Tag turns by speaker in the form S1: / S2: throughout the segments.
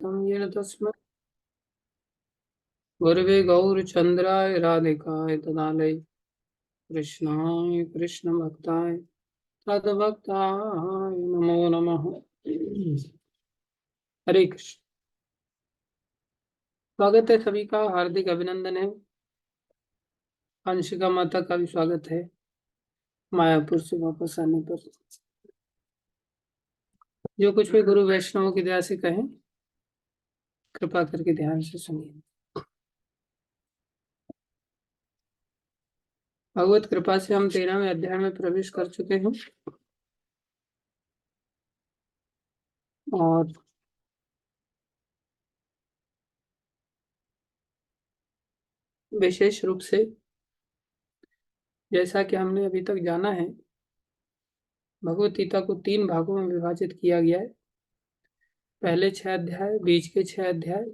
S1: कृतं येन तस्मै गुरवे गौरचन्द्राय राधिकाय तदालय कृष्णाय कृष्णभक्ताय तद्भक्ताय नमो नमः। हरे कृष्ण। स्वागत है सभी का, हार्दिक अभिनंदन है। अंशिका माता का भी स्वागत है मायापुर से वापस आने पर। जो कुछ भी गुरु वैष्णवों की दया से कहें, कृपा करके ध्यान से सुनिए। भगवत कृपा से हम 13वें अध्याय में प्रवेश कर चुके हैं और विशेष रूप से जैसा कि हमने अभी तक जाना है, भगवत गीता को 3 भागों में विभाजित किया गया है। पहले 6 अध्याय, बीच के 6 अध्याय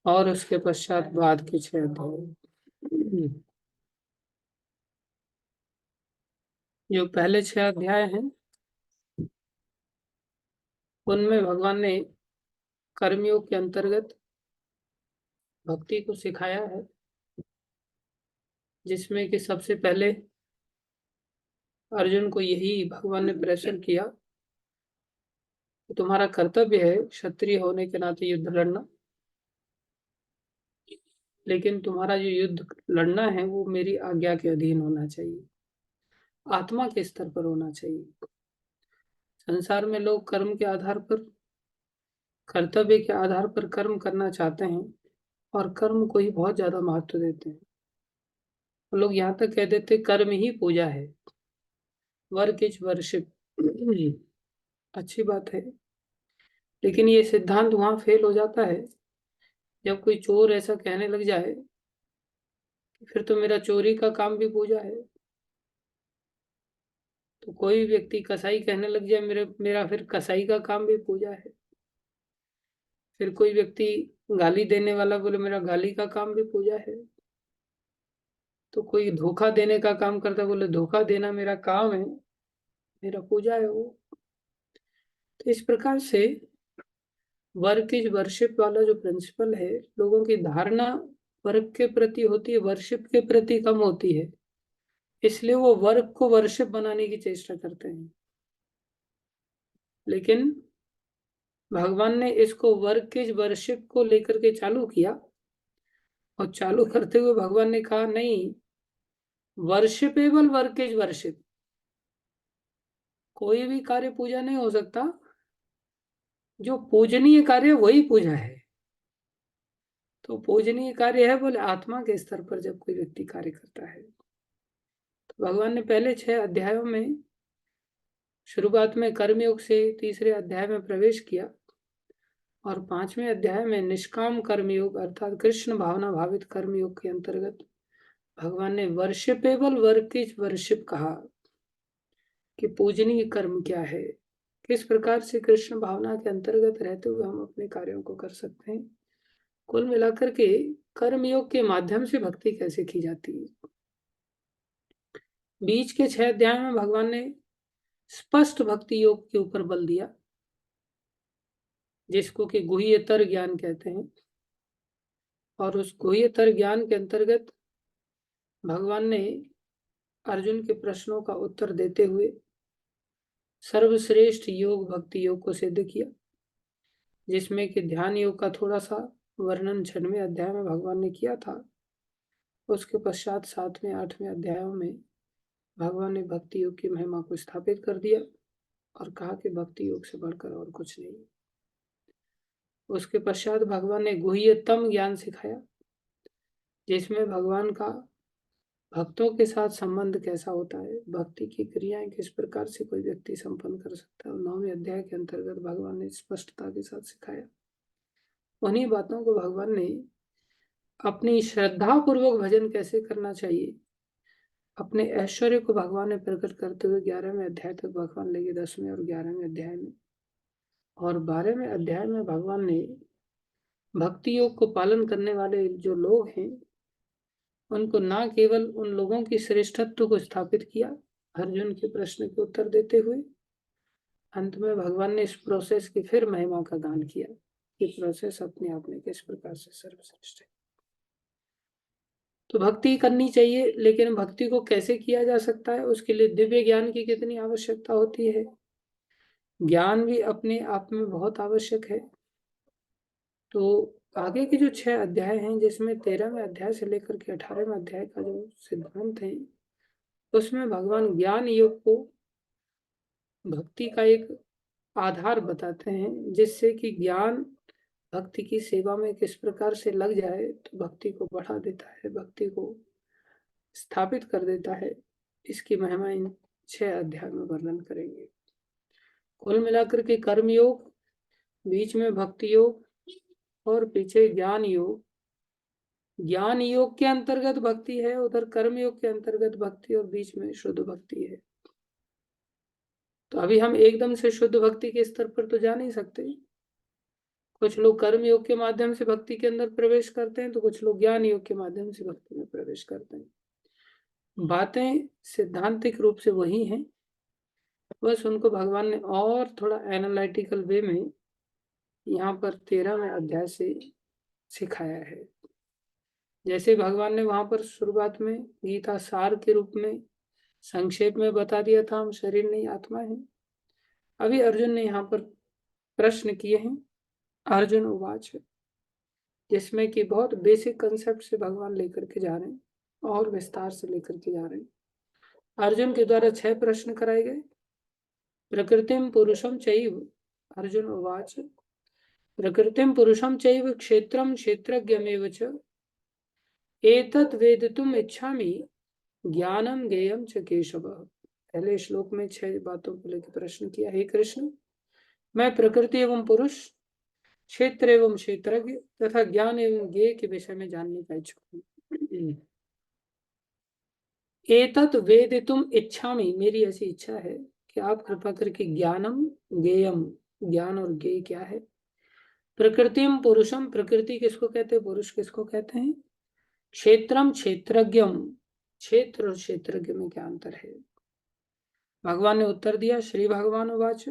S1: और उसके पश्चात बाद के 6 अध्याय। जो पहले 6 अध्याय हैं उनमें भगवान ने कर्मयोग के अंतर्गत भक्ति को सिखाया है, जिसमें कि सबसे पहले अर्जुन को यही भगवान ने प्रेषण किया कि तुम्हारा कर्तव्य है क्षत्रिय होने के नाते युद्ध लड़ना, लेकिन तुम्हारा जो युद्ध लड़ना है वो मेरी आज्ञा के अधीन होना चाहिए, आत्मा के स्तर पर होना चाहिए। संसार में लोग कर्म के आधार पर, कर्तव्य के आधार पर कर्म करना चाहते हैं और कर्म को ही बहुत ज्यादा महत्व देते हैं। लोग यहाँ तक कह देते कर्म ही पूजा है, वर्क इज वर्शिप। अच्छी बात है, लेकिन ये सिद्धांत वहां फेल हो जाता है जब कोई चोर ऐसा कहने लग जाए फिर तो मेरा चोरी का काम भी पूजा है। तो कोई व्यक्ति कसाई कहने लग जाए मेरा फिर कसाई का काम भी पूजा है। फिर कोई व्यक्ति गाली देने वाला बोले मेरा गाली का काम भी पूजा है। तो कोई धोखा देने का काम करता बोले धोखा देना मेरा काम है, मेरा पूजा है वो। तो इस प्रकार से वर्क इज वर्शिप वाला जो प्रिंसिपल है, लोगों की धारणा वर्क के प्रति होती है, वर्शिप के प्रति कम होती है, इसलिए वो वर्क को वर्शिप बनाने की चेष्टा करते हैं। लेकिन भगवान ने इसको वर्क इज वर्शिप को लेकर के चालू किया और चालू करते हुए भगवान ने कहा नहीं, वर्शिपेबल वर्क इज वर्शिप। कोई भी कार्य पूजा नहीं हो सकता, जो पूजनीय कार्य वही पूजा है। तो पूजनीय कार्य है बोले आत्मा के स्तर पर जब कोई व्यक्ति कार्य करता है। तो भगवान ने पहले 6 अध्यायों में शुरुआत में कर्मयोग से तीसरे अध्याय में प्रवेश किया और 5वें अध्याय में निष्काम कर्मयोग अर्थात कृष्ण भावना भावित कर्मयोग के अंतर्गत भगवान ने वर्शिपेबल वर्क इज वर्शिप कहा कि पूजनीय कर्म क्या है, किस प्रकार से कृष्ण भावना के अंतर्गत रहते हुए हम अपने कार्यों को कर सकते हैं। कुल मिलाकर के कर्मयोग के माध्यम से भक्ति कैसे की जाती है। बीच के 6 अध्याय में भगवान ने स्पष्ट भक्ति योग के ऊपर बल दिया, जिसको कि गुह्यतर ज्ञान कहते हैं। और उस गुह्यतर ज्ञान के अंतर्गत भगवान ने अर्जुन के प्रश्नों का उत्तर देते हुए सर्वश्रेष्ठ योग भक्ति योग को सिद्ध किया, जिसमें कि ध्यान योग का थोड़ा सा वर्णन 6वें अध्याय में भगवान ने किया था। उसके पश्चात 7वें 8वें अध्यायों में भगवान ने भक्ति योग की महिमा को स्थापित कर दिया और कहा कि भक्ति योग से बढ़कर और कुछ नहीं। उसके पश्चात भगवान ने गुह्यतम ज्ञान सिखाया, जिसमें भगवान का भक्तों के साथ संबंध कैसा होता है, भक्ति की क्रियाएं किस प्रकार से कोई व्यक्ति संपन्न कर सकता है। 9वें अध्याय के अंतर्गत भगवान ने स्पष्टता के साथ सिखाया। उन्हीं बातों को भगवान ने अपनी श्रद्धा पूर्वक भजन कैसे करना चाहिए, अपने ऐश्वर्य को भगवान ने प्रकट करते हुए 11वें अध्याय तक भगवान लेके 10वें और 11वें अध्याय में, और 12वें अध्याय में भगवान ने भक्ति योग को पालन करने वाले जो लोग हैं उनको ना केवल उन लोगों की श्रेष्ठत्व को स्थापित किया अर्जुन के प्रश्न के उत्तर देते हुए, अंत में भगवान ने इस प्रोसेस की फिर महिमा का गान किया कि प्रोसेस अपने आप में किस प्रकार से सर्वश्रेष्ठ है। तो भक्ति करनी चाहिए, लेकिन भक्ति को कैसे किया जा सकता है, उसके लिए दिव्य ज्ञान की कितनी आवश्यकता होती है। ज्ञान भी अपने आप में बहुत आवश्यक है। तो आगे के जो 6 अध्याय हैं, जिसमें 13वें अध्याय से लेकर के 18वें अध्याय का जो सिद्धांत है, उसमें भगवान ज्ञान योग को भक्ति का एक आधार बताते हैं, जिससे कि ज्ञान भक्ति की सेवा में किस प्रकार से लग जाए तो भक्ति को बढ़ा देता है, भक्ति को स्थापित कर देता है। इसकी महिमा इन 6 अध्याय में वर्णन करेंगे। कुल मिलाकर के कर्म योग, बीच में भक्ति योग और पीछे ज्ञान योग। ज्ञान योग के अंतर्गत भक्ति है, उधर कर्म योग के अंतर्गत भक्ति, और बीच में शुद्ध भक्ति है। तो अभी हम एकदम से शुद्ध भक्ति के स्तर पर तो जा नहीं सकते। कुछ लोग कर्म योग के माध्यम से भक्ति के अंदर प्रवेश करते हैं, तो कुछ लोग ज्ञान योग के माध्यम से भक्ति में प्रवेश करते हैं। बातें सिद्धांतिक रूप से वही हैं, बस उनको भगवान ने और थोड़ा एनालिटिकल वे में यहाँ पर 13वें अध्याय से सिखाया है। जैसे भगवान ने वहां पर शुरुआत में गीता सार के रूप में संक्षेप में बता दिया था, हम शरीर नहीं आत्मा है। अभी अर्जुन ने यहाँ पर प्रश्न किए हैं, अर्जुन उवाच, जिसमें कि बहुत बेसिक कंसेप्ट से भगवान लेकर के जा रहे हैं और विस्तार से लेकर के जा रहे हैं। अर्जुन के द्वारा 6 प्रश्न कराए गए। प्रकृतिम पुरुषम चैव, अर्जुन उवाच, प्रकृतिम पुरुषम चैव क्षेत्रम क्षेत्रज्ञमेव च एतत् वेदितुम इच्छामि ज्ञानम ज्ञेयम च केशव। पहले श्लोक में 6 बातों को लेकर प्रश्न किया। हे कृष्ण, मैं प्रकृति एवं पुरुष, क्षेत्र एवं क्षेत्रज्ञ तथा ज्ञान एवं ज्ञेय के विषय में जानने का इच्छुक हूँ। एतत् वेदितुम इच्छामि, मेरी ऐसी इच्छा है कि आप कृपा करके ज्ञानम ज्ञेयम, ज्ञान और ज्ञेय क्या है, प्रकृतिम पुरुषम, प्रकृति किसको कहते हैं, पुरुष किसको कहते हैं, क्षेत्रम क्षेत्रज्ञम, क्षेत्र और क्षेत्रज्ञ में क्या अंतर है। भगवान ने उत्तर दिया, श्री भगवान उवाच,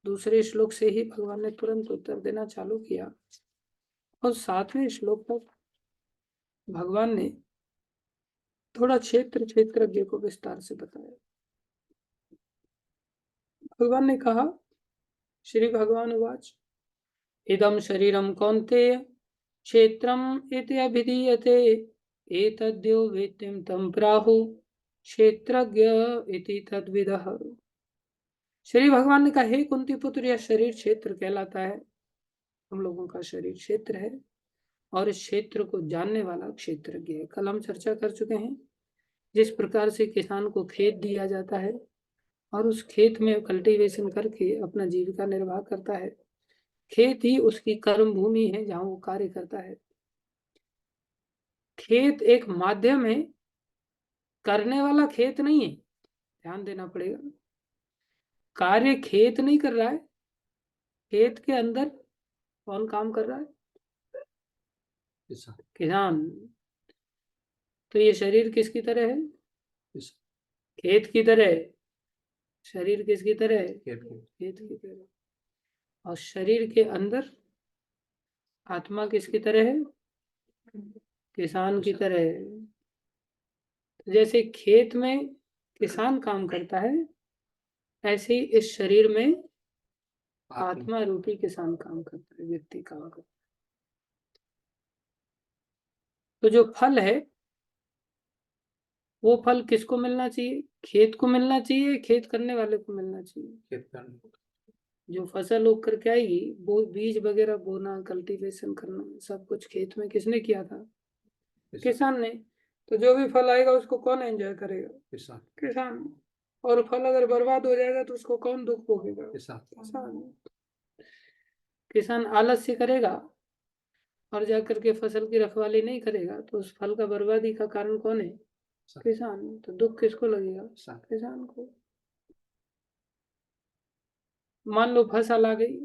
S1: दूसरे श्लोक से ही भगवान ने तुरंत उत्तर देना चालू किया और 7वें श्लोक तक भगवान ने थोड़ा क्षेत्र क्षेत्रज्ञ को विस्तार से बताया। भगवान ने कहा, श्री भगवान उवाच, इदम शरीरम कौन्तेय क्षेत्रम इति अभिधीयते एतद्यो वेत्तिं तं प्राहु क्षेत्रज्ञ इति तद्विदः। श्री भगवान ने कहा, हे कुंती पुत्र, यह शरीर क्षेत्र कहलाता है। हम लोगों का शरीर क्षेत्र है और इस क्षेत्र को जानने वाला क्षेत्रज्ञ है। कल हम चर्चा कर चुके हैं, जिस प्रकार से किसान को खेत दिया जाता है और उस खेत में कल्टीवेशन करके अपना जीविका निर्वाह करता है। खेत ही उसकी कर्म भूमि है जहां वो कार्य करता है। खेत एक माध्यम है, करने वाला खेत नहीं है, ध्यान देना पड़ेगा। कार्य खेत नहीं कर रहा है, खेत के अंदर कौन काम कर रहा है, किसान। तो ये शरीर किसकी तरह है, खेत की तरह। शरीर किसकी तरह है, खेत की तरह। और शरीर के अंदर आत्मा किसकी तरह है, किसान की तरह है। तो जैसे खेत में किसान काम करता है, ऐसे ही इस शरीर में आत्मा रूपी किसान काम करता है, व्यक्ति काम करता है। तो जो फल है, वो फल किसको मिलना चाहिए, खेत को मिलना चाहिए, खेत करने वाले को मिलना चाहिए। जो फसल उग करके आएगी, वो बीज वगैरह बोना, कल्टीवेशन करना, सब कुछ खेत में किसने किया था, किसान ने। तो जो भी फल आएगा उसको कौन एंजॉय करेगा, किसान। और फल अगर बर्बाद हो जाएगा तो उसको कौन दुख भोगेगा, किसान। किसान आलस्य करेगा और जाकर के फसल की रखवाली नहीं करेगा, तो उस फल का बर्बादी का कारण कौन है, किसान। तो दुख किसको लगेगा, किसान को। मान लो फसल आ गई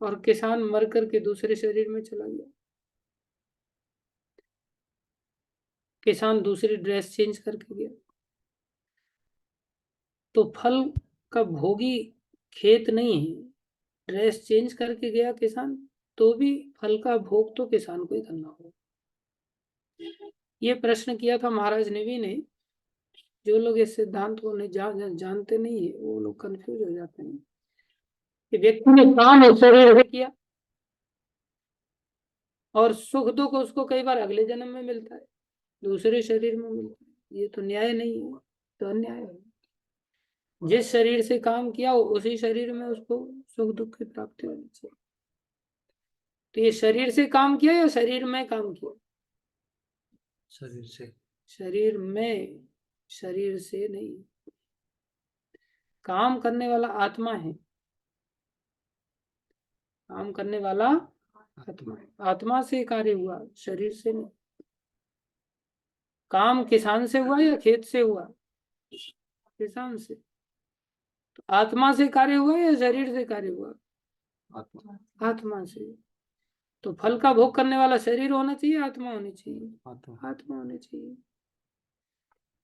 S1: और किसान मर करके दूसरे शरीर में चला गया, किसान दूसरी ड्रेस चेंज करके गया, तो फल का भोगी खेत नहीं है, ड्रेस चेंज करके गया किसान, तो भी फल का भोग तो किसान को ही करना होगा। ये प्रश्न किया था महाराज नेवी ने। जो लोग इस सिद्धांत को नहीं जानते नहीं है, वो लोग कंफ्यूज हो जाते हैं कि व्यक्ति ने काम और शरीर से किया, और सुख दुख उसको कई बार अगले जन्म में मिलता है, दूसरे शरीर में मिलता है। ये तो न्याय नहीं है, तो अन्याय है। जिस शरीर से काम किया हो उसी शरीर में उसको सुख दुख की प्राप्ति होनी चाहिए। तो ये शरीर से काम किया या शरीर में काम किया?
S2: शरीर से।
S1: शरीर में, शरीर से नहीं। काम करने वाला आत्मा है, काम करने वाला आत्मा है, आत्मा से कार्य हुआ, शरीर से नहीं। काम किसान से हुआ या खेत से हुआ? किसान से। तो आत्मा से कार्य हुआ या शरीर से कार्य हुआ?
S2: आत्मा।
S1: आत्मा से। तो फल का भोग करने वाला शरीर होना चाहिए, आत्मा होनी चाहिए? आत्मा होनी चाहिए।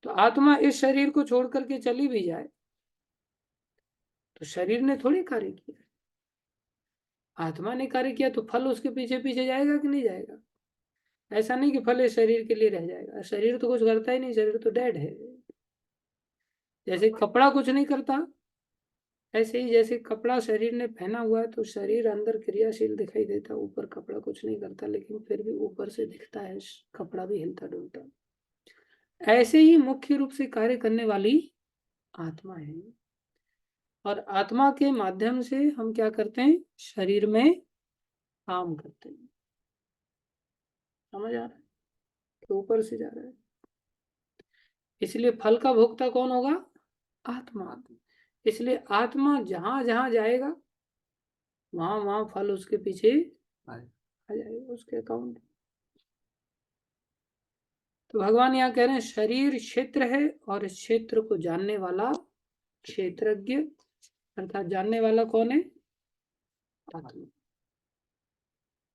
S1: तो आत्मा इस शरीर को छोड़ करके चली भी जाए तो शरीर ने थोड़ी कार्य किया, आत्मा ने कार्य किया, तो फल उसके पीछे पीछे जाएगा कि नहीं जाएगा? ऐसा नहीं कि फल इस शरीर के लिए रह जाएगा, शरीर तो कुछ करता ही नहीं, शरीर तो डेड है। जैसे कपड़ा कुछ नहीं करता, ऐसे ही जैसे कपड़ा शरीर ने पहना हुआ है तो शरीर अंदर क्रियाशील दिखाई देता, ऊपर कपड़ा कुछ नहीं करता, लेकिन फिर भी ऊपर से दिखता है, कपड़ा भी हिलता डुलता। ऐसे ही मुख्य रूप से कार्य करने वाली आत्मा है, और आत्मा के माध्यम से हम क्या करते हैं? शरीर में काम करते हैं। समझ आ रहा है कि ऊपर से जा रहा है? इसलिए फल का भोक्ता कौन होगा? आत्मा। इसलिए आत्मा जहां जहां जाएगा वहां वहां फल उसके पीछे आ जाएगा, उसके अकाउंट। तो भगवान यहाँ कह रहे हैं शरीर क्षेत्र है, और इस क्षेत्र को जानने वाला क्षेत्रज्ञ, अर्थात जानने वाला कौन है? आत्मा।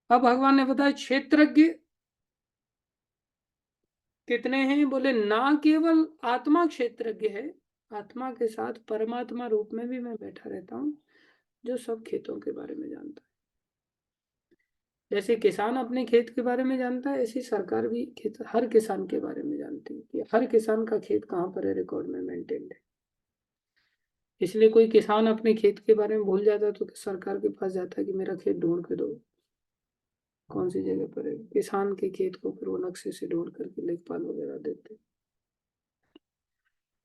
S1: अब भगवान ने बताया क्षेत्रज्ञ कितने हैं? बोले ना केवल आत्मा क्षेत्रज्ञ है, आत्मा के साथ परमात्मा रूप में भी मैं बैठा रहता हूँ, जो सब खेतों के बारे में जानता है। जैसे किसान अपने खेत के बारे में जानता है, ऐसी सरकार भी खेत, हर किसान के बारे में जानती है कि हर किसान का खेत कहाँ पर है, रिकॉर्ड में मेंटेन्ड है। इसलिए कोई किसान अपने खेत के बारे में भूल जाता है तो सरकार के पास जाता है कि मेरा खेत ढूंढ के दो, कौन सी जगह पर है। किसान के खेत को फिर वो नक्शे से ढूंढ करके लेखपाल वगैरह देते।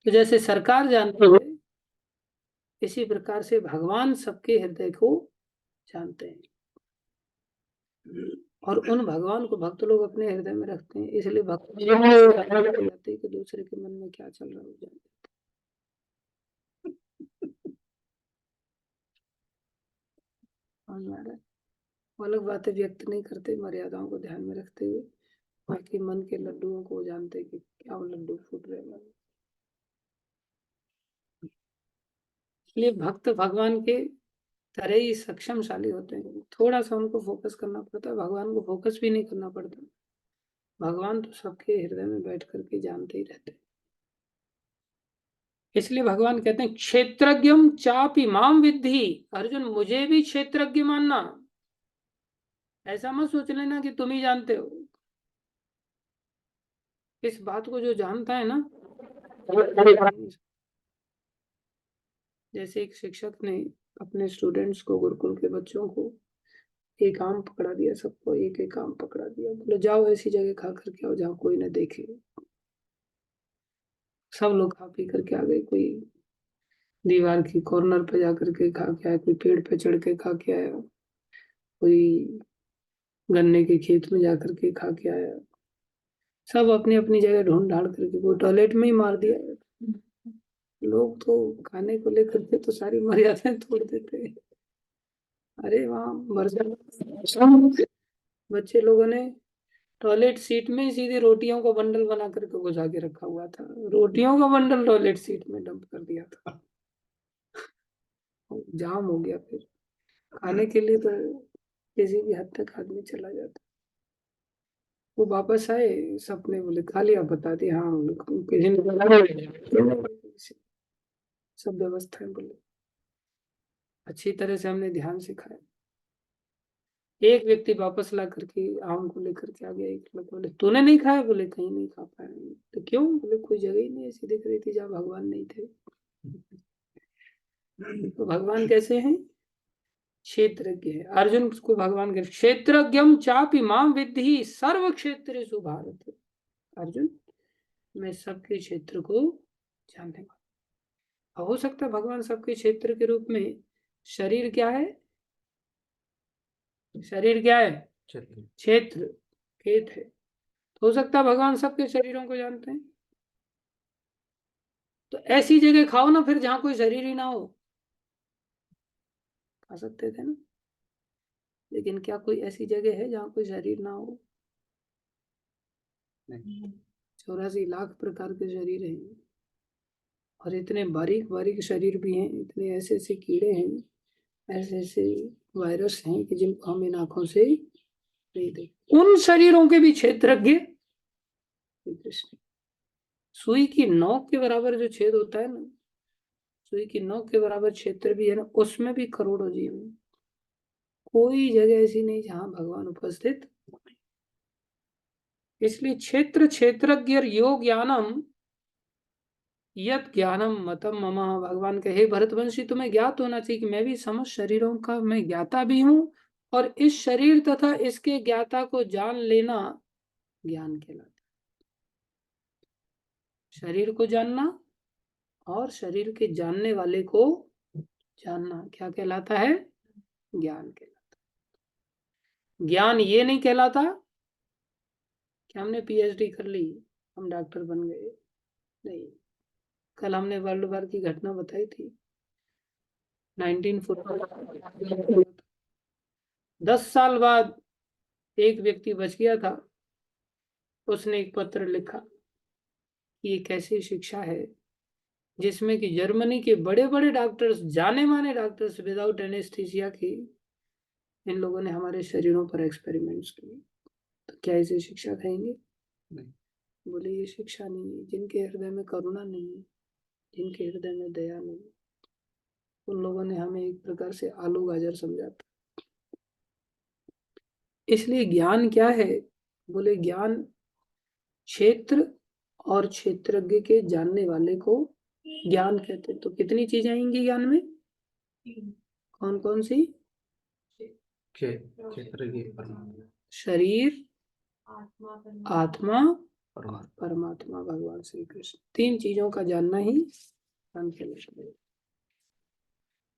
S1: तो जैसे सरकार जानती है, इसी प्रकार से भगवान सबके हृदय को जानते हैं, और उन भगवान को भक्त लोग अपने हृदय में रखते हैं। इसलिए भक्त जाते हैं कि दूसरे के मन में क्या चल रहा है जानते। वो अलग बातें व्यक्त नहीं करते, मर्यादाओं को ध्यान में रखते हुए, बाकी मन के लड्डुओं को जानते कि क्या वो लड्डू फूट रहे हैं। इसलिए भक्त भगवान के तरह ही सक्षमशाली होते हैं। थोड़ा सा उनको फोकस करना पड़ता है, भगवान को फोकस भी नहीं करना पड़ता। भगवान तो सबके हृदय में बैठ करके जानते ही रहते हैं। इसलिए भगवान कहते हैं क्षेत्रज्ञम चापि माम विद्धि। अर्जुन, मुझे भी क्षेत्रज्ञ मानना, ऐसा मत सोच लेना कि तुम ही जानते हो। इस बात को जो जानता है ना, जैसे एक शिक्षक ने अपने स्टूडेंट्स को, गुरुकुल के बच्चों को एक आम पकड़ा दिया, सबको एक एक आम पकड़ा दिया, बोले जाओ ऐसी जगह खा करके आओ जहाँ कोई ना देखे। सब लोग खा पी करके आ गए, कोई दीवार की कॉर्नर पे जाकर के खा के आया, कोई पेड़ पे चढ़ के खा के आया, कोई गन्ने के खेत में जाकर के खा के आया। सब अपनी अपनी जगह ढूंढ ढांड करके वो टॉयलेट में ही मार दिया। लोग तो खाने को लेकर के तो सारी मर्यादाएं तोड़ देते हैं। अरे वहां बच्चे लोगों ने टॉयलेट सीट में ही सीधी रोटियों का बंडल बना करके घुसा के रखा हुआ था, रोटियों का बंडल टॉयलेट सीट में डंप कर दिया था। जाम हो गया। फिर खाने के लिए तो किसी भी हद तक आदमी चला जाता। वो वापस आए, सबने बोले खा लिया, बता दिया हाँ किसी ने सब व्यवस्थाएं बोले, अच्छी तरह से हमने ध्यान सिखाया। एक व्यक्ति वापस ला करके आम को लेकर के आ गया, एक लड़का बोले तूने नहीं खाया? बोले कहीं नहीं खा पाया। तो क्यों? बोले कोई जगह ही नहीं ऐसी दिख रही थी जहाँ भगवान नहीं थे। तो भगवान कैसे हैं? क्षेत्रज्ञ है। अर्जुन को भगवान के क्षेत्रज्ञम चापि माम विद्धि सर्व क्षेत्रेषु भारत। अर्जुन, मैं सबके क्षेत्र को जानने वाला। हो सकता है भगवान सबके क्षेत्र के रूप में शरीर क्या है? शरीर क्या है? क्षेत्र, खेत है। तो हो सकता है भगवान सबके शरीरों को जानते हैं। तो ऐसी जगह खाओ ना फिर जहां कोई शरीर ही ना हो। खा सकते थे ना, लेकिन क्या कोई ऐसी जगह है जहां कोई शरीर ना हो? 84 लाख प्रकार के शरीर हैं, और इतने बारीक बारीक शरीर भी हैं, इतने ऐसे ऐसे कीड़े हैं, ऐसे ऐसे वायरस हैं कि जिनको हम इन आंखों से नहीं देख। उन शरीरों के भी क्षेत्रज्ञ श्री कृष्ण। सुई की नोक के बराबर जो छेद होता है ना, सुई की नोक के बराबर क्षेत्र भी है ना, उसमें भी करोड़ों जीव हैं। कोई जगह ऐसी नहीं जहां भगवान उपस्थित। इसलिए क्षेत्र क्षेत्रज्ञ योग ज्ञानम यत ज्ञानम मतम मम। भगवान कहे भरतवंशी, तुम्हें ज्ञात होना चाहिए कि मैं भी समस्त शरीरों का मैं ज्ञाता भी हूं, और इस शरीर तथा इसके ज्ञाता को जान लेना ज्ञान कहलाता है। शरीर को जानना और शरीर के जानने वाले को जानना क्या कहलाता है? ज्ञान कहलाता है। ज्ञान ये नहीं कहलाता कि हमने पीएचडी कर ली, हम डॉक्टर बन गए। नहीं, कल हमने वर्ल्ड वार की घटना बताई थी। 1940 10 साल बाद एक व्यक्ति बच गया था। उसने एक पत्र लिखा कि ये कैसी शिक्षा है जिसमें कि जर्मनी के बड़े बड़े डॉक्टर्स, जाने माने डॉक्टर्स, विदाउट एनेस्थीसिया के इन लोगों ने हमारे शरीरों पर एक्सपेरिमेंट्स किए। तो क्या इसे शिक्षा कहेंगे? नहीं। बोले ये शिक्षा नहीं है। जिनके हृदय में करुणा नहीं है, जिनके हृदय में दया नहीं, उन लोगों ने हमें एक प्रकार से आलू गाजर समझा था। इसलिए ज्ञान क्या है? बोले ज्ञान क्षेत्र और क्षेत्रज्ञ के जानने वाले को ज्ञान कहते हैं। तो कितनी चीजें आएंगी ज्ञान में? कौन कौन सी? शरीर, आत्मा और परमात्मा, भगवान श्री कृष्ण। 3 चीजों का जानना ही ज्ञान कहलाता है।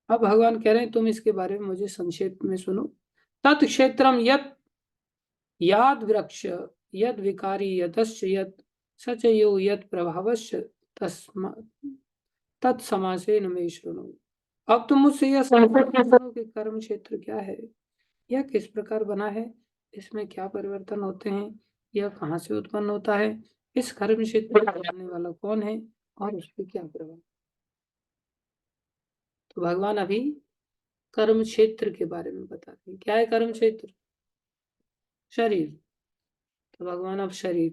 S1: अब भगवान कह रहे हैं तुम इसके बारे में मुझे संक्षेप में सुनो। तत्क्षेत्रम यत् याद वृक्ष यद विकारी यतश्च यत् सचयो यत् प्रभावश्च तस्मा तत्समासेन मे शृणु। अब तुम मुझसे यह संक्षेप में सुनो कि कर्म क्षेत्र क्या है, यह किस प्रकार बना है, इसमें क्या परिवर्तन होते हैं, यह कहाँ से उत्पन्न होता है, इस कर्म क्षेत्र को जानने वाला कौन है, और उस पर क्या प्रभाव। तो भगवान अभी कर्म क्षेत्र के बारे में बताते हैं। क्या है कर्म क्षेत्र? शरीर। तो भगवान अब शरीर।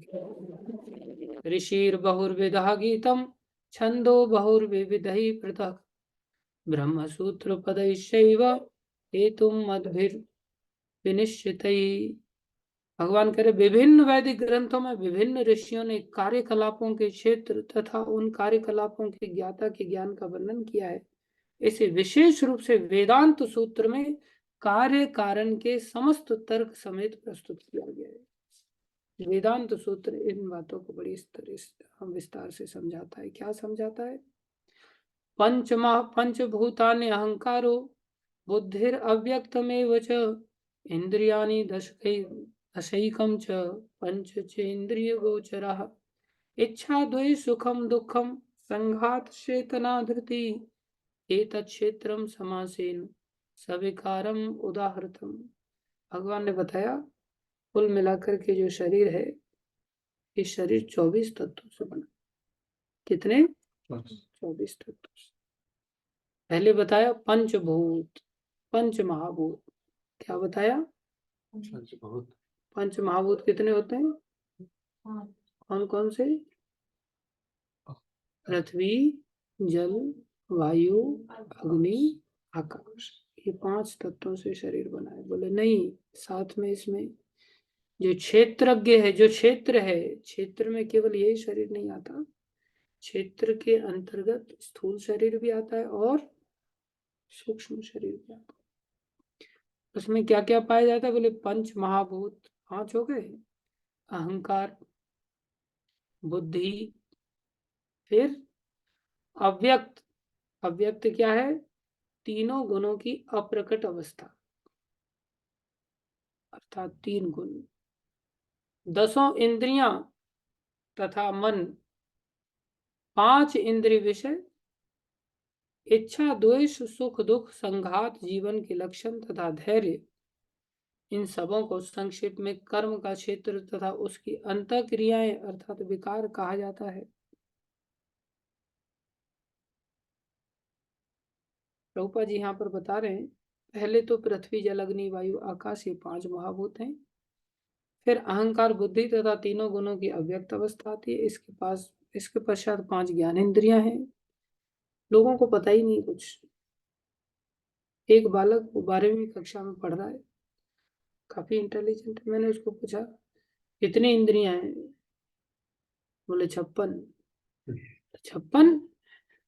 S1: ऋषिर बहुर्विदः गीतम छंदो बहुर्विविधैः पृथक् ब्रह्मसूत्र पदैश्चैव हेतुम मद्भिर् विनिश्चितैः। भगवान कह रहे विभिन्न वैदिक ग्रंथों में विभिन्न ऋषियों ने कार्यकलापों के क्षेत्र तथा उन कार्यकलापों के ज्ञाता के ज्ञान का वर्णन किया है। इसे विशेष रूप से वेदांत सूत्र में कार्य कारण के समस्त तर्क समेत प्रस्तुत किया गया है। वेदांत सूत्र इन बातों को बड़ी विस्तार से समझाता है। क्या समझाता है? पंचभूतानि अहंकारो बुद्धिर अव्यक्तमेव च इंद्रियाणि दशैकं च पंचचेन्द्रिय गोचरः इच्छा द्वेष सुखम दुखम संघात चेतना धृति एतत् क्षेत्रम समासेन सविकारम उदाहृतम। भगवान ने बताया कुल मिलाकर के जो शरीर है, ये शरीर 24 तत्वों से बना। कितने? 24 तत्वों से। पहले बताया पंचभूत, पंच महाभूत। क्या बताया? पंच महाभूत कितने होते हैं? कौन कौन से? पृथ्वी, जल, वायु, अग्नि, आकाश, ये 5 तत्वों से शरीर बना है। बोले नहीं, साथ में इसमें जो क्षेत्रज्ञ है, जो क्षेत्र है, क्षेत्र में केवल यही शरीर नहीं आता, क्षेत्र के अंतर्गत स्थूल शरीर भी आता है और सूक्ष्म शरीर भी आता है। उसमें क्या क्या पाया जाता है? बोले पंच महाभूत 5 हो गए, अहंकार, बुद्धि, फिर अव्यक्त। अव्यक्त क्या है? तीनों गुणों की अप्रकट अवस्था, अर्थात 3 गुण, 10 इंद्रियां तथा मन, 5 इंद्रिय विषय, इच्छा, द्वेष, सुख दुख, संघात, जीवन के लक्षण तथा धैर्य, इन सबों को संक्षेप में कर्म का क्षेत्र तथा उसकी अंतःक्रियाएं अर्थात विकार कहा जाता है। प्रभुपाद जी यहाँ पर बता रहे हैं, पहले तो पृथ्वी, जल, अग्नि, वायु, आकाश, ये 5 महाभूत हैं। फिर अहंकार, बुद्धि तथा तीनों गुणों की अव्यक्त अवस्था आती है। इसके पश्चात 5 ज्ञानेंद्रियां हैं। लोगों को पता ही नहीं कुछ। एक बालक 12वीं कक्षा में पढ़ रहा है, काफी इंटेलिजेंट है। मैंने उसको पूछा कितनी इंद्रियां हैं? बोले 56। 56,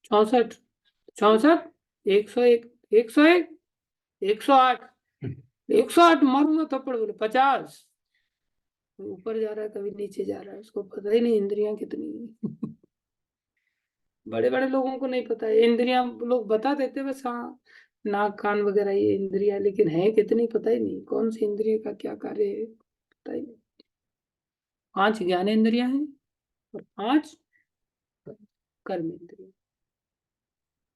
S1: 64, 64, 101, 101, 108, 108, मारूंगा थप्पड़। बोले 50। ऊपर जा रहा है, कभी नीचे जा रहा है, उसको पता ही नहीं इंद्रियां कितनी है। बड़े बड़े लोगों को नहीं पता है इंद्रियां, लोग बता देते बस, हाँ नाक कान वगैरह ये इंद्रियां, लेकिन है कितनी पता ही नहीं, कौन सी इंद्रिय का क्या कार्य है पता ही नहीं। 5 ज्ञानेंद्रियां हैं और 5 कर्म इंद्रिया।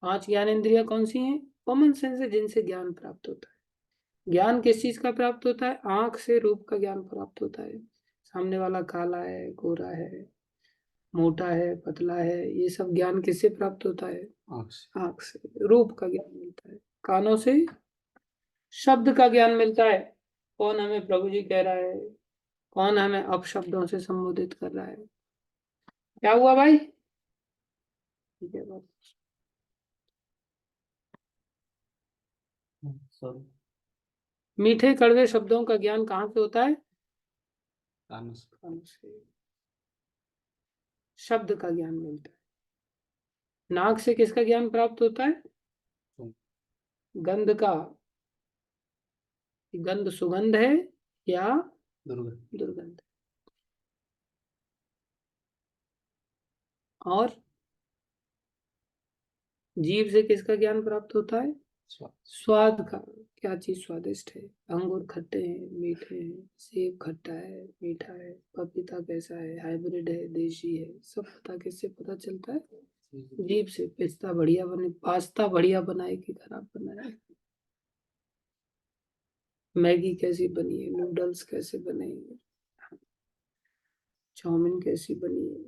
S1: 5 ज्ञानेंद्रियां कौन सी हैं? कॉमन सेंस है, जिनसे ज्ञान प्राप्त होता है। ज्ञान किस चीज का प्राप्त होता है? आंख से रूप का ज्ञान प्राप्त होता है। सामने वाला काला है, गोरा है, मोटा है, पतला है, ये सब ज्ञान किससे प्राप्त होता है? आंख से रूप का ज्ञान मिलता है। कानों से शब्द का ज्ञान मिलता है, कौन हमें प्रभु जी कह रहा है, कौन हमें अपशब्दों से संबोधित कर रहा है। क्या हुआ भाई? ठीक है बस। मीठे कड़वे शब्दों का ज्ञान कहाँ से होता है? कानों से शब्द का ज्ञान मिलता है। नाक से किसका ज्ञान प्राप्त होता है? गंध का। गंध सुगंध है या दुर्गंध? और जीभ से किसका ज्ञान प्राप्त होता है? स्वाद का। क्या चीज स्वादिष्ट है? अंगूर खट्टे हैं, मीठे हैं, सेब खट्टा है, मीठा है, पपीता कैसा है, हाइब्रिड है, देशी है, सब पता किससे पता चलता है? जीभ से। पिस्ता बढ़िया बने, पास्ता बढ़िया बनाए कि खराब बनाए, मैगी कैसी बनी है, नूडल्स कैसे बने, चाउमीन कैसी बनी है,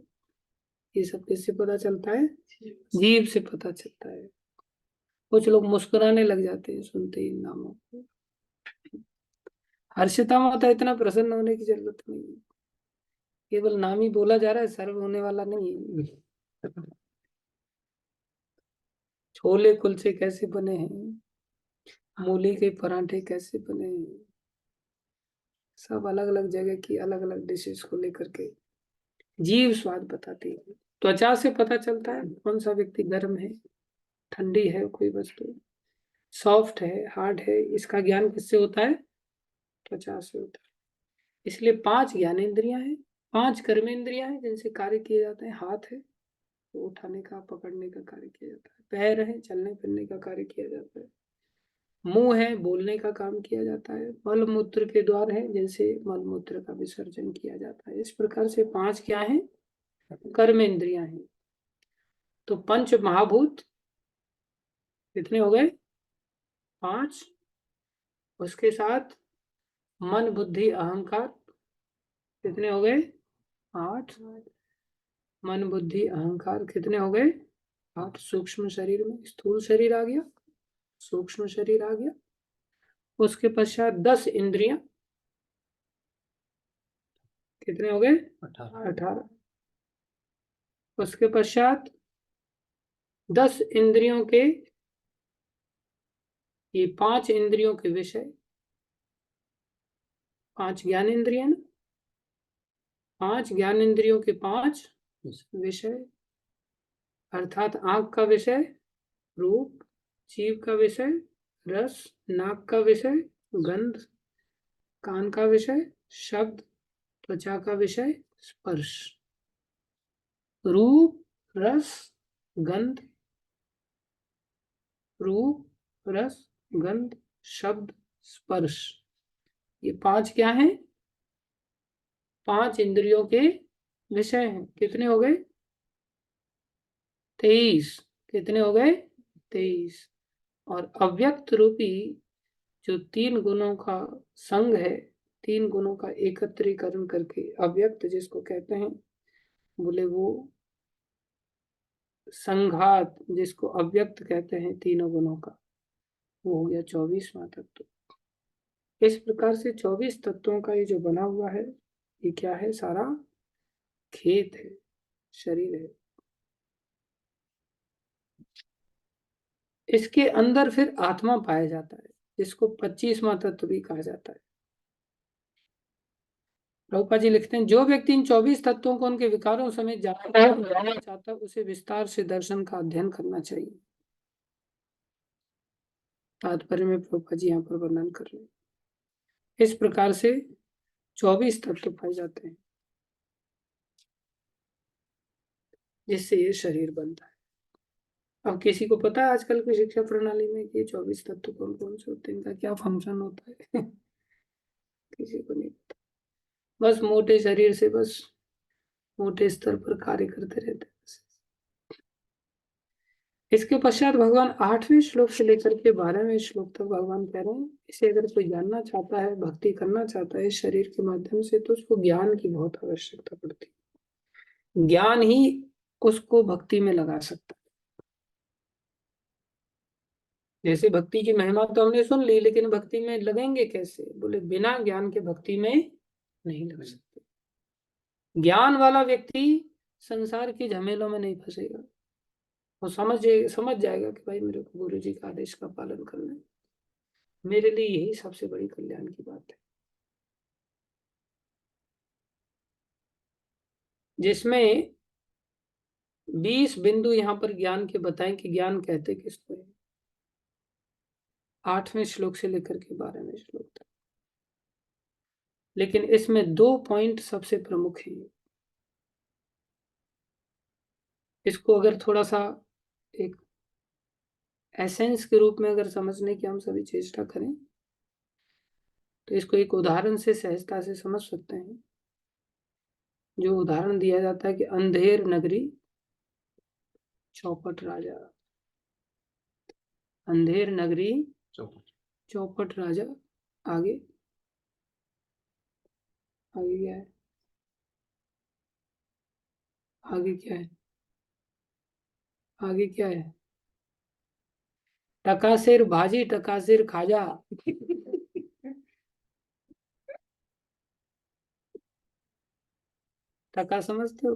S1: ये सब किससे पता चलता है? जीभ से पता चलता है। कुछ लोग मुस्कुराने लग जाते हैं सुनते ही इन नामों को। हर्षिता माता, इतना प्रसन्न होने की जरूरत नहीं है, केवल नाम ही बोला जा रहा है, सर्व होने वाला नहीं है। छोले कुलचे कैसे बने हैं, मूली के पराठे कैसे बने हैं, सब अलग अलग जगह की अलग अलग डिशेस को लेकर के जीव स्वाद बताती है। त्वचा से पता चलता है कौन सा व्यक्ति गर्म है, ठंडी है कोई वस्तु, सॉफ्ट है, हार्ड है, इसका ज्ञान किससे होता है? त्वचा से होता है। इसलिए 5 ज्ञानेंद्रियां हैं, 5 कर्मेंद्रियां हैं जिनसे कार्य किए जाते हैं। हाथ है तो उठाने का, पकड़ने का कार्य किया जाता है। पैर है, चलने फिरने का कार्य किया जाता है। मुंह है, बोलने का काम किया जाता है। मल मूत्र के द्वार है, जिनसे मल मूत्र का विसर्जन किया जाता है। इस प्रकार से 5 क्या है? कर्मेंद्रियां हैं। तो पंच महाभूत कितने हो गए? 5। उसके साथ मन, बुद्धि, अहंकार कितने हो गए? 8। मन, बुद्धि, अहंकार कितने हो गए? 8। सूक्ष्म शरीर में स्थूल शरीर आ गया, सूक्ष्म शरीर आ गया। उसके पश्चात 10 इंद्रियां कितने हो गए? 18। उसके पश्चात 10 इंद्रियों के, ये 5 इंद्रियों के विषय, 5 ज्ञान इंद्रिय ना, 5 ज्ञान इंद्रियों के 5 विषय, अर्थात आंख का विषय रूप, जीव का विषय रस, नाक का विषय गंध, कान का विषय शब्द, त्वचा का विषय स्पर्श। रूप, रस, गंध, रूप, रस, गंध, शब्द, स्पर्श, ये 5 क्या हैं? 5 इंद्रियों के विषय हैं। कितने हो गए? 23। कितने हो गए? 23। और अव्यक्त रूपी जो 3 गुणों का संग है, 3 गुणों का एकत्रीकरण करके अव्यक्त जिसको कहते हैं, बोले वो संघात जिसको अव्यक्त कहते हैं तीनों गुणों का, वो हो गया 24वां तत्व। इस प्रकार से 24 तत्वों का ये जो बना हुआ है, ये क्या है? सारा खेत है, शरीर है। इसके अंदर फिर आत्मा पाया जाता है, जिसको 25वां तत्व भी कहा जाता है। प्रभुपाद जी लिखते हैं, जो व्यक्ति इन 24 तत्वों को उनके विकारों समेत जानना चाहता है, उसे विस्तार से दर्शन का अध्ययन करना चाहिए। तात्पर्य में प्रभुपाद जी यहाँ पर वर्णन कर रहे हैं। इस प्रकार से 24 तत्व पाए जाते हैं, जिससे ये शरीर बनता है। अब किसी को पता है आजकल की शिक्षा प्रणाली में कि 24 तत्व कौन कौन से होते हैं, इनका क्या फंक्शन होता है? किसी को नहीं पता। बस मोटे शरीर से बस मोटे स्तर पर कार्य करते रहते हैं। इसके पश्चात भगवान 8वें श्लोक से लेकर के 12वें श्लोक तक भगवान कह रहे हैं, इसे अगर कोई जानना चाहता है, भक्ति करना चाहता है शरीर के माध्यम से, तो उसको ज्ञान की बहुत आवश्यकता पड़ती है। ज्ञान ही उसको भक्ति में लगा सकता है। जैसे भक्ति की महिमा तो हमने सुन ली, लेकिन भक्ति में लगेंगे कैसे? बोले बिना ज्ञान के भक्ति में नहीं लग सकते। ज्ञान वाला व्यक्ति संसार की झमेलों में नहीं फंसेगा। वो समझ जाएगा कि भाई मेरे को गुरु जी का आदेश का पालन करना है, मेरे लिए यही सबसे बड़ी कल्याण की बात है। जिसमें 20 बिंदु यहाँ पर ज्ञान के बताएं कि ज्ञान कहते किसको है, 8वें श्लोक से लेकर के 12वें श्लोक तक। लेकिन इसमें 2 पॉइंट सबसे प्रमुख हैं। इसको अगर थोड़ा सा एक एसेंस के रूप में अगर समझने की हम सभी चेष्टा करें, तो इसको एक उदाहरण से सहजता से समझ सकते हैं। जो उदाहरण दिया जाता है कि अंधेर नगरी चौपट राजा, अंधेर नगरी चौपट राजा। आगे आगे क्या है? आगे क्या है? आगे क्या है? टकासिर भाजी टकासिर खाजा। टका समझते हो?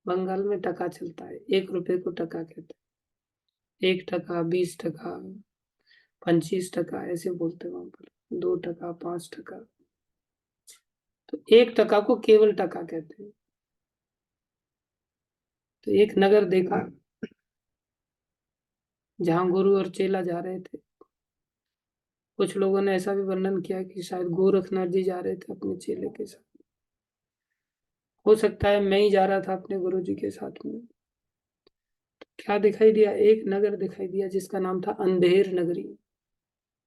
S1: बंगाल में टका चलता है, 1 रुपए को टका कहते हैं। 1 टका, 20 टका, 25 टका ऐसे बोलते हैं वहां पर। 2 टका, 5 टका। तो 1 टका को केवल टका कहते हैं। तो एक नगर देखा जहां गुरु और चेला जा रहे थे। कुछ लोगों ने ऐसा भी वर्णन किया कि शायद गोरखनाथ जी जा रहे थे अपने चेले के साथ। हो सकता है मैं ही जा रहा था अपने गुरु जी के साथ में। क्या दिखाई दिया? एक नगर दिखाई दिया जिसका नाम था अंधेर नगरी।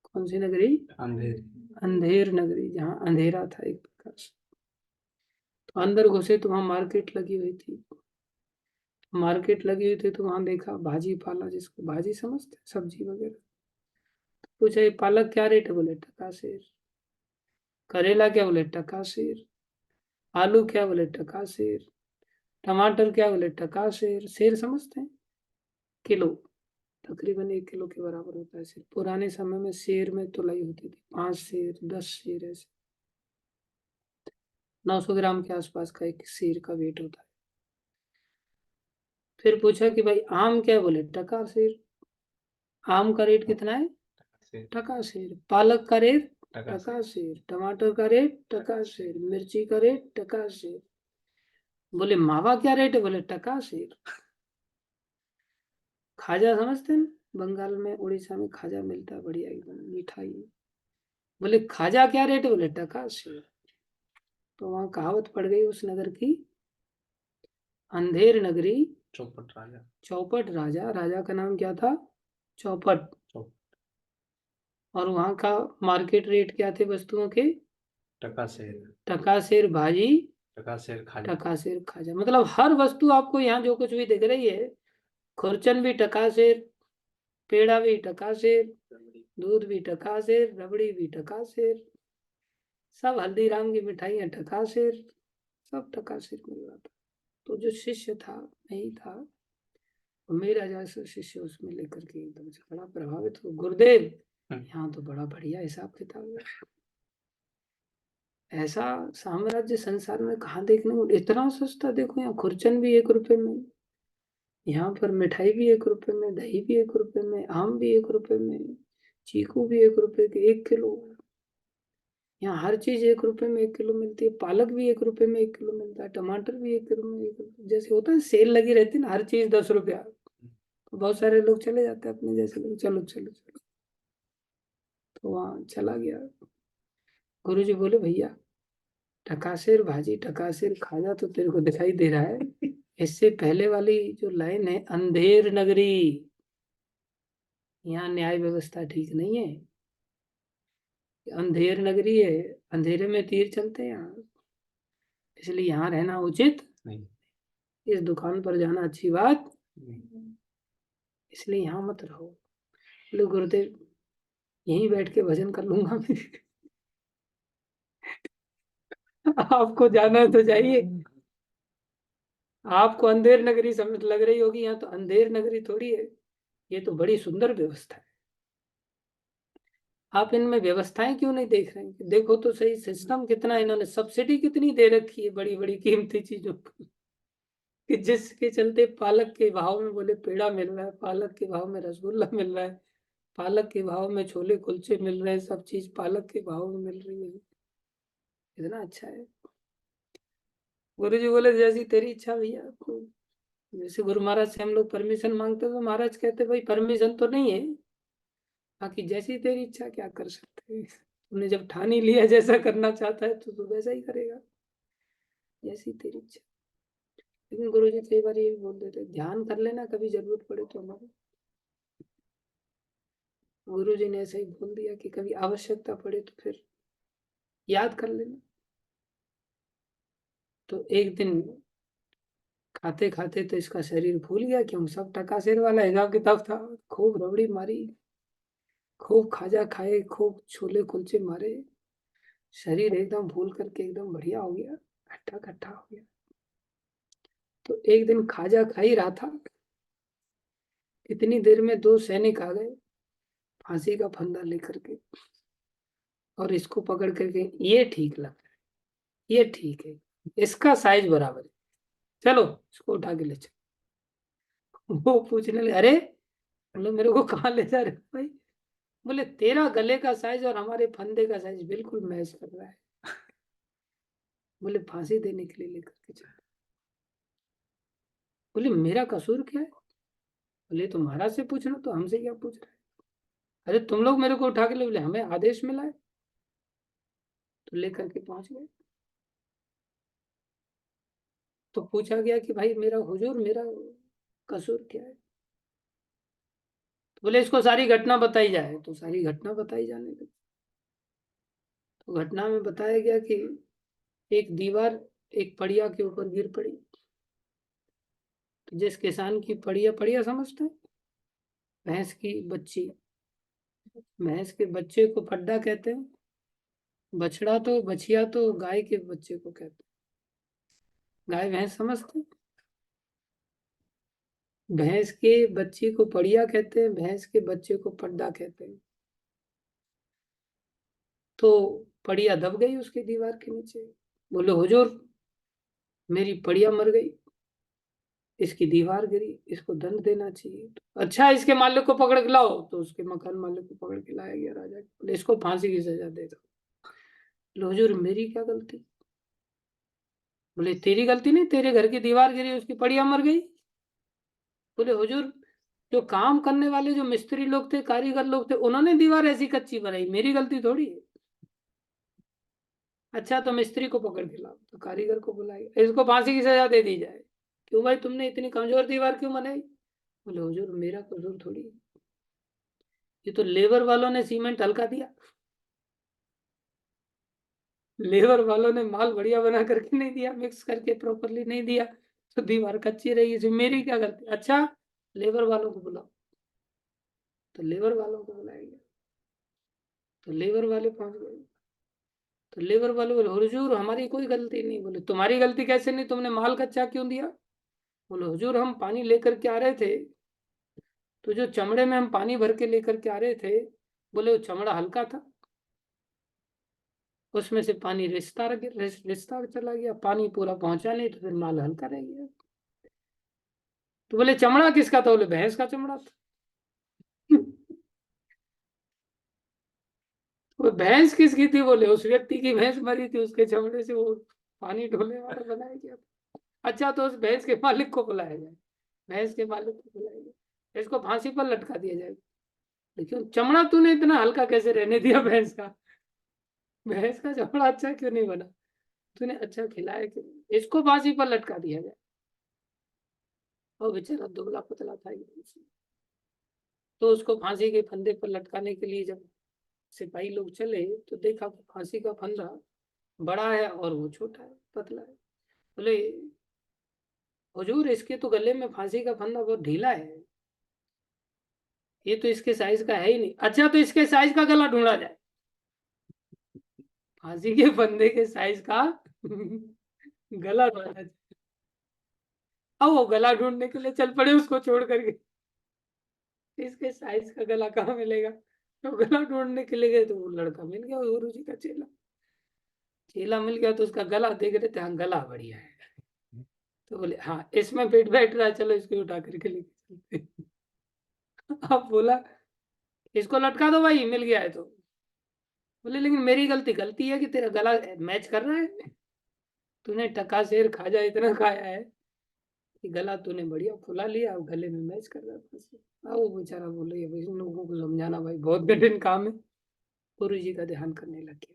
S1: कौन सी नगरी?
S2: अंधेर।
S1: अंधेर नगरी, जहाँ अंधेरा था एक प्रकार से। तो अंदर घुसे तो वहां मार्केट लगी हुई थी। मार्केट लगी हुई थी तो वहां देखा भाजी पाला, जिसको भाजी समझते, सब्जी वगैरह। पूछा ये पालक क्या रेट है? बोले टका शेर। करेला क्या? बोले टका शेर। आलू क्या? बोले टका शेर। टमाटर क्या? बोले टका शेर। शेर समझते हैं? किलो। तकरीबन 1 किलो के बराबर होता है शेर। पुराने समय में शेर में तुलाई होती थी, 5 शेर, 10 शेर ऐसे। 900 ग्राम के आसपास का एक शेर का वेट होता है। फिर पूछा कि भाई आम क्या है? बोले टका सेर। आम का रेट कितना है? टका सेर। पालक का रेट टका सेर। टमाटर का रेट टका सेर। मिर्ची का रेट टका सेर। बोले मावा क्या रेट है? बोले टका सेर। खाजा समझते हैं? बंगाल में उड़ीसा में खाजा मिलता है बढ़िया एकदम मिठाई। बोले खाजा क्या रेट है? बोले टका सेर। तो वहां कहावत पड़ गई उस नगर की, अंधेर नगरी
S2: चौपट राजा।
S1: चौपट राजा। राजा का नाम क्या था? चौपट। और वहां का मार्केट रेट क्या थे वस्तुओं के?
S2: टका सेर।
S1: टका सेर भाजी,
S2: टका सेर खाजा।
S1: टका सेर खाजा। मतलब हर वस्तु आपको यहाँ जो कुछ भी दिख रही है, खुरचन भी टका सेर, पेड़ा भी टका सेर, दूध भी टका सेर, रबड़ी भी टका सेर, सब हल्दीराम की मिठाइयाँ टका सेर, सब टका सेर मिल रहा था। तो जो शिष्य था, नहीं था, मेरा जैसा शिष्य उसमें लेकर के एकदम से बड़ा प्रभावित हो, गुरुदेव यहाँ तो बड़ा बढ़िया हिसाब किताब है, ऐसा साम्राज्य संसार में कहाँ देखने को, इतना सस्ता। देखो यहाँ खुरचन भी 1 रुपए में, यहाँ पर मिठाई भी 1 रुपए में, दही भी 1 रुपए में, आम भी 1 रुपए में, चीकू भी 1 रुपए के 1 किलो। यहाँ हर चीज 1 रुपए में 1 किलो मिलती है। पालक भी 1 रुपए में 1 किलो मिलता है। टमाटर भी 1 किलो में 1 रुपए। जैसे होता है सेल लगी रहती है ना, हर चीज 10 रुपया, तो बहुत सारे लोग चले जाते हैं अपने जैसे लोग, चलो चलो चलो। तो वहाँ चला गया। गुरु जी बोले भैया टकासेर भाजी टकासेर खाजा तो तेरे को दिखाई दे रहा है, इससे पहले वाली जो लाइन है अंधेर नगरी, यहाँ न्याय व्यवस्था ठीक नहीं है। अंधेर नगरी है, अंधेरे में तीर चलते हैं यहाँ, इसलिए यहाँ रहना उचित
S2: नहीं।
S1: इस दुकान पर जाना अच्छी बात
S2: नहीं।
S1: इसलिए यहाँ मत रहो। बोले गुरुदेव यहीं बैठ के भजन कर लूंगा मैं। आपको जाना है तो जाइए, आपको अंधेर नगरी समझ लग रही होगी, यहाँ तो अंधेर नगरी थोड़ी है, ये तो बड़ी सुंदर व्यवस्था है। आप इनमें व्यवस्थाएं क्यों नहीं देख रहे हैं? देखो तो सही सिस्टम कितना, इन्होंने सब्सिडी कितनी दे रखी है बड़ी बड़ी कीमती चीजों पर, कि जिसके चलते पालक के भाव में बोले पेड़ा मिल रहा है, पालक के भाव में रसगुल्ला मिल रहा है, पालक के भाव में छोले कुलचे मिल रहे हैं, सब चीज पालक के भाव में मिल रही है। कितना अच्छा है। गुरु जी बोले जैसी तेरी इच्छा भैया। तो जैसे गुरु महाराज से हम लोग परमिशन मांगते तो महाराज कहते भाई परमिशन तो नहीं है, बाकी जैसी तेरी इच्छा, क्या कर सकते हैं, तुमने जब ठान ही लिया जैसा करना चाहता है तो तू वैसा ही करेगा, जैसी तेरी इच्छा। लेकिन गुरु जी कई बार ये भी बोल देते ध्यान कर लेना कभी जरूरत पड़े तो हमारे। गुरु जी ने ऐसे ही बोल दिया कि कभी आवश्यकता पड़े तो फिर याद कर लेना। तो एक दिन खाते खाते तो इसका शरीर भूल गया, क्यों सब टका शेर वाला हिसाब किताब था। खूब रबड़ी मारी, खूब खाजा खाए, खूब छोले कुलचे मारे, शरीर एकदम भूल करके एकदम बढ़िया हो गया, खट्टा खट्टा हो गया। तो एक दिन खाजा खा ही रहा था, इतनी देर में 2 सैनिक आ गए फांसी का फंदा लेकर के, और इसको पकड़ करके, ये ठीक लग रहा है, ये ठीक है, इसका साइज बराबर है, चलो इसको उठा के ले चलो। वो पूछने लगे अरे, बोले मेरे को कहाँ ले जा रहे हो भाई? बोले तेरा गले का साइज और हमारे फंदे का साइज बिल्कुल मैच कर रहा है। बोले फांसी देने के लिए लेकर के चलो। बोले मेरा कसूर क्या है? बोले तो महाराज से पूछना, तो हमसे क्या पूछ रहा है? अरे तुम लोग मेरे को उठा के ले, बोले हमें आदेश मिला है, तो लेकर के पहुंच गए। तो पूछा गया कि भाई मेरा हुजूर मेरा कसूर क्या है? तो बोले इसको सारी घटना बताई जाए। तो सारी घटना बताई जाने लगी। तो घटना में बताया गया कि एक दीवार एक पड़िया के ऊपर गिर पड़ी। तो जिस किसान की पड़िया, पड़िया समझते हैं? भैंस की बच्ची, भैंस के बच्चे को पड्डा कहते हैं। बछड़ा तो बछिया तो गाय के बच्चे को कहते हैं। गाय भैंस समझते हैं? भैंस के बच्चे को पड़िया कहते हैं, भैंस के बच्चे को पड्डा कहते हैं। तो पड़िया दब गई उसकी दीवार के नीचे। बोले हुजूर मेरी पड़िया मर गई। इसकी दीवार गिरी, इसको दंड देना चाहिए। तो अच्छा इसके मालिक को पकड़ के लाओ, तो उसके मकान मालिक को पकड़ के लाया गया राजा, बोले इसको फांसी की सजा दे दो। बोले हुजूर मेरी क्या गलती? बोले तेरी गलती नहीं, तेरे घर की दीवार गिरी, उसकी पड़िया मर गई। बोले हुजूर जो काम करने वाले जो मिस्त्री लोग थे, कारीगर लोग थे, उन्होंने दीवार ऐसी कच्ची बनाई, मेरी गलती थोड़ी है। अच्छा तो मिस्त्री को पकड़ के लाओ, तो कारीगर को बुलाएगा, इसको फांसी की सजा दे दी जाए। क्यों भाई तुमने इतनी कमजोर दीवार क्यों बनाई? बोले हुजूर मेरा कसूर थोड़ी है, ये तो लेबर वालों ने सीमेंट हल्का दिया, लेबर वालों ने माल बढ़िया बना करके नहीं दिया, मिक्स करके प्रॉपरली नहीं दिया, तो दीवार कच्ची रही, इसमें मेरी क्या गलती? अच्छा लेबर वालों को बुलाओ, तो लेबर वालों को बुलाया गया, तो लेबर वाले पहुंच गए। तो लेबर वाले बोले हुजूर हमारी कोई गलती नहीं। बोले तुम्हारी गलती कैसे नहीं, तुमने माल कच्चा क्यों दिया? बोले हुजूर हम पानी लेकर के आ रहे थे, तो जो चमड़े में हम पानी भर के लेकर के आ रहे थे, बोले वो चमड़ा हल्का था, उसमें से पानी रिश्ता चला गया, पानी पूरा पहुंचा नहीं, तो फिर माल हल्का रह गया। तो बोले चमड़ा किसका था? बोले भैंस का चमड़ा था। वो भैंस किसकी थी? बोले उस व्यक्ति की भैंस मरी थी, उसके चमड़े से वो पानी ढोने वाला बनाया गया था। अच्छा तो उस भैंस के मालिक को बुलाया जाए, भैंस के मालिक को बुलाया जाए, इसको फांसी पर लटका दिया जाए। लेकिन चमड़ा तूने इतना हल्का कैसे रहने दिया भैंस का? भैंस का चमड़ा अच्छा क्यों नहीं बना? तूने अच्छा खिलाया क्यों नहीं? इसको फांसी पर लटका दिया जाए। और बेचारा दुबला पतला था एकदम से। तो उसको फांसी के फंदे पर लटकाने के लिए जब सिपाही लोग चले, तो देखा कि फांसी का फंदा बड़ा है और वो छोटा है, पतला है। बोले हुजूर इसके तो गले में फांसी का फंदा बहुत ढीला है, ये तो इसके साइज का है ही नहीं। अच्छा तो इसके साइज का गला ढूंढा जाए, फांसी के फंदे के साइज का गला ढूंढा जाए। अब वो गला ढूंढने के लिए चल पड़े उसको छोड़ करके, इसके साइज का गला कहाँ मिलेगा? तो गला ढूंढने के लिए गए, तो वो लड़का मिल गया, गुरु जी का चेला, चेला मिल गया। तो उसका गला देख रहे थे, हाँ गला बढ़िया है। तो बोले हाँ इसमें पेट बैठ रहा है, चलो इसको उठा करके लेके चलते। अब बोला इसको लटका दो भाई, मिल गया है तो। बोले लेकिन मेरी गलती है कि तेरा गला मैच कर रहा है, तूने टका शेर खाजा इतना खाया है कि गला तूने बढ़िया फुला लिया और गले में मैच कर रहा है। वो बेचारा बोले भाई इन लोगों को समझाना भाई बहुत कठिन काम है। गुरु जी का ध्यान करने लग गया,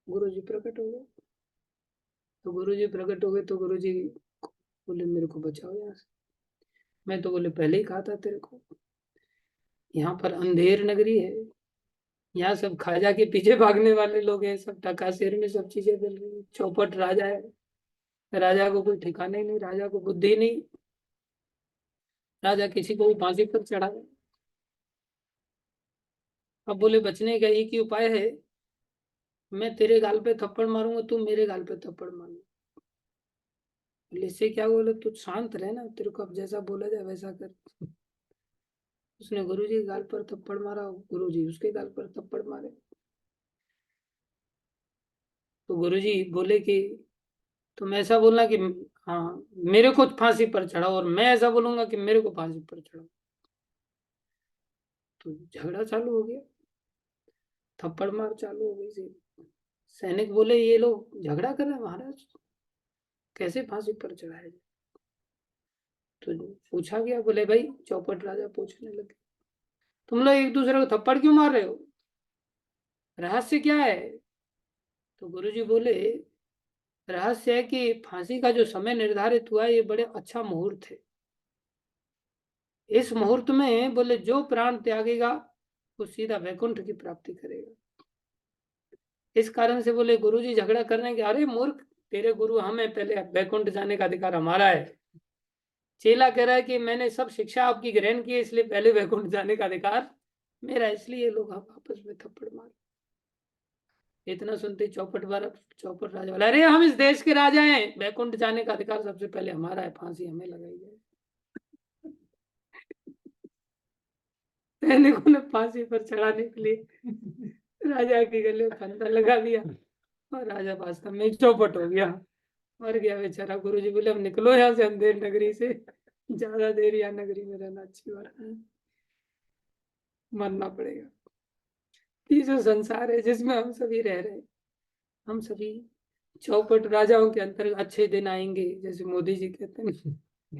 S1: गुरु जी प्रकट हो गए। तो गुरु जी प्रकट हो गए, तो गुरु जी बोले मेरे को बचाओ यहाँ से। मैं तो बोले पहले ही कहा था तेरे को, यहाँ पर अंधेर नगरी है, यहाँ सब खाजा के पीछे भागने वाले लोग हैं, सब टका शेर में सब चीजें मिल रही है, चौपट राजा है, राजा को कोई ठिकाना ही नहीं, राजा को बुद्धि नहीं, राजा किसी को भी फांसी पर चढ़ा दे। अब बोले बचने का एक ही उपाय है, मैं तेरे गाल पे थप्पड़ मारूंगा, तू मेरे गाल पे थप्पड़ मारूंगा। बोले इससे क्या? बोले तू शांत रहे ना, तेरे को अब जैसा बोला जाए वैसा कर। उसने गुरु जी के गाल पर थप्पड़ मारा, गुरु जी उसके गाल पर थप्पड़ मारे। तो गुरु जी बोले कि तुम ऐसा बोलना कि हाँ मेरे को फांसी पर चढ़ाओ, और मैं ऐसा बोलूंगा कि मेरे को फांसी पर चढ़ाओ। तो झगड़ा चालू हो गया, थप्पड़ मार चालू हो गई। सैनिक बोले ये लोग झगड़ा कर रहे हैं महाराज, कैसे फांसी पर चढ़ाया जाए? तो पूछा गया, बोले भाई चौपट राजा पूछने लगे तुम लोग एक दूसरे को थप्पड़ क्यों मार रहे हो, रहस्य क्या है? तो गुरुजी बोले रहस्य है कि फांसी का जो समय निर्धारित हुआ है ये बड़े अच्छा मुहूर्त है, इस मुहूर्त में बोले जो प्राण त्यागेगा वो सीधा वैकुंठ की प्राप्ति करेगा। इस कारण से बोले गुरुजी झगड़ा करने के, अरे मूर्ख तेरे गुरु हमें, पहले वैकुंठ जाने का अधिकार हमारा है। चेला कह रहा है कि मैंने सब शिक्षा आपकी ग्रहण की है, इसलिए पहले वैकुंठ जाने का अधिकार मेरा, इसलिए लोग आप आपस में थप्पड़ मार। इतना सुनते ही चौपट राजा बोला अरे हम इस देश के राजा हैं, वैकुंठ जाने का अधिकार सबसे पहले हमारा है, फांसी हमें लगाई जाए। सैनिकों ने फांसी पर चढ़ाने के लिए राजा के गले में फंदा लगा दिया, और राजा वास्तव में चौपट हो गया, मर गया बेचारा। गुरु जी बोले अब निकलो यहाँ से अंधेर नगरी से। ज्यादा देर यहाँ नगरी में रहना अच्छी बात नहीं, मरना पड़ेगा। ये जो संसार है जिसमें हम सभी रह रहे हैं, हम सभी चौपट राजाओं के अंतर्गत अच्छे दिन आएंगे, जैसे मोदी जी कहते हैं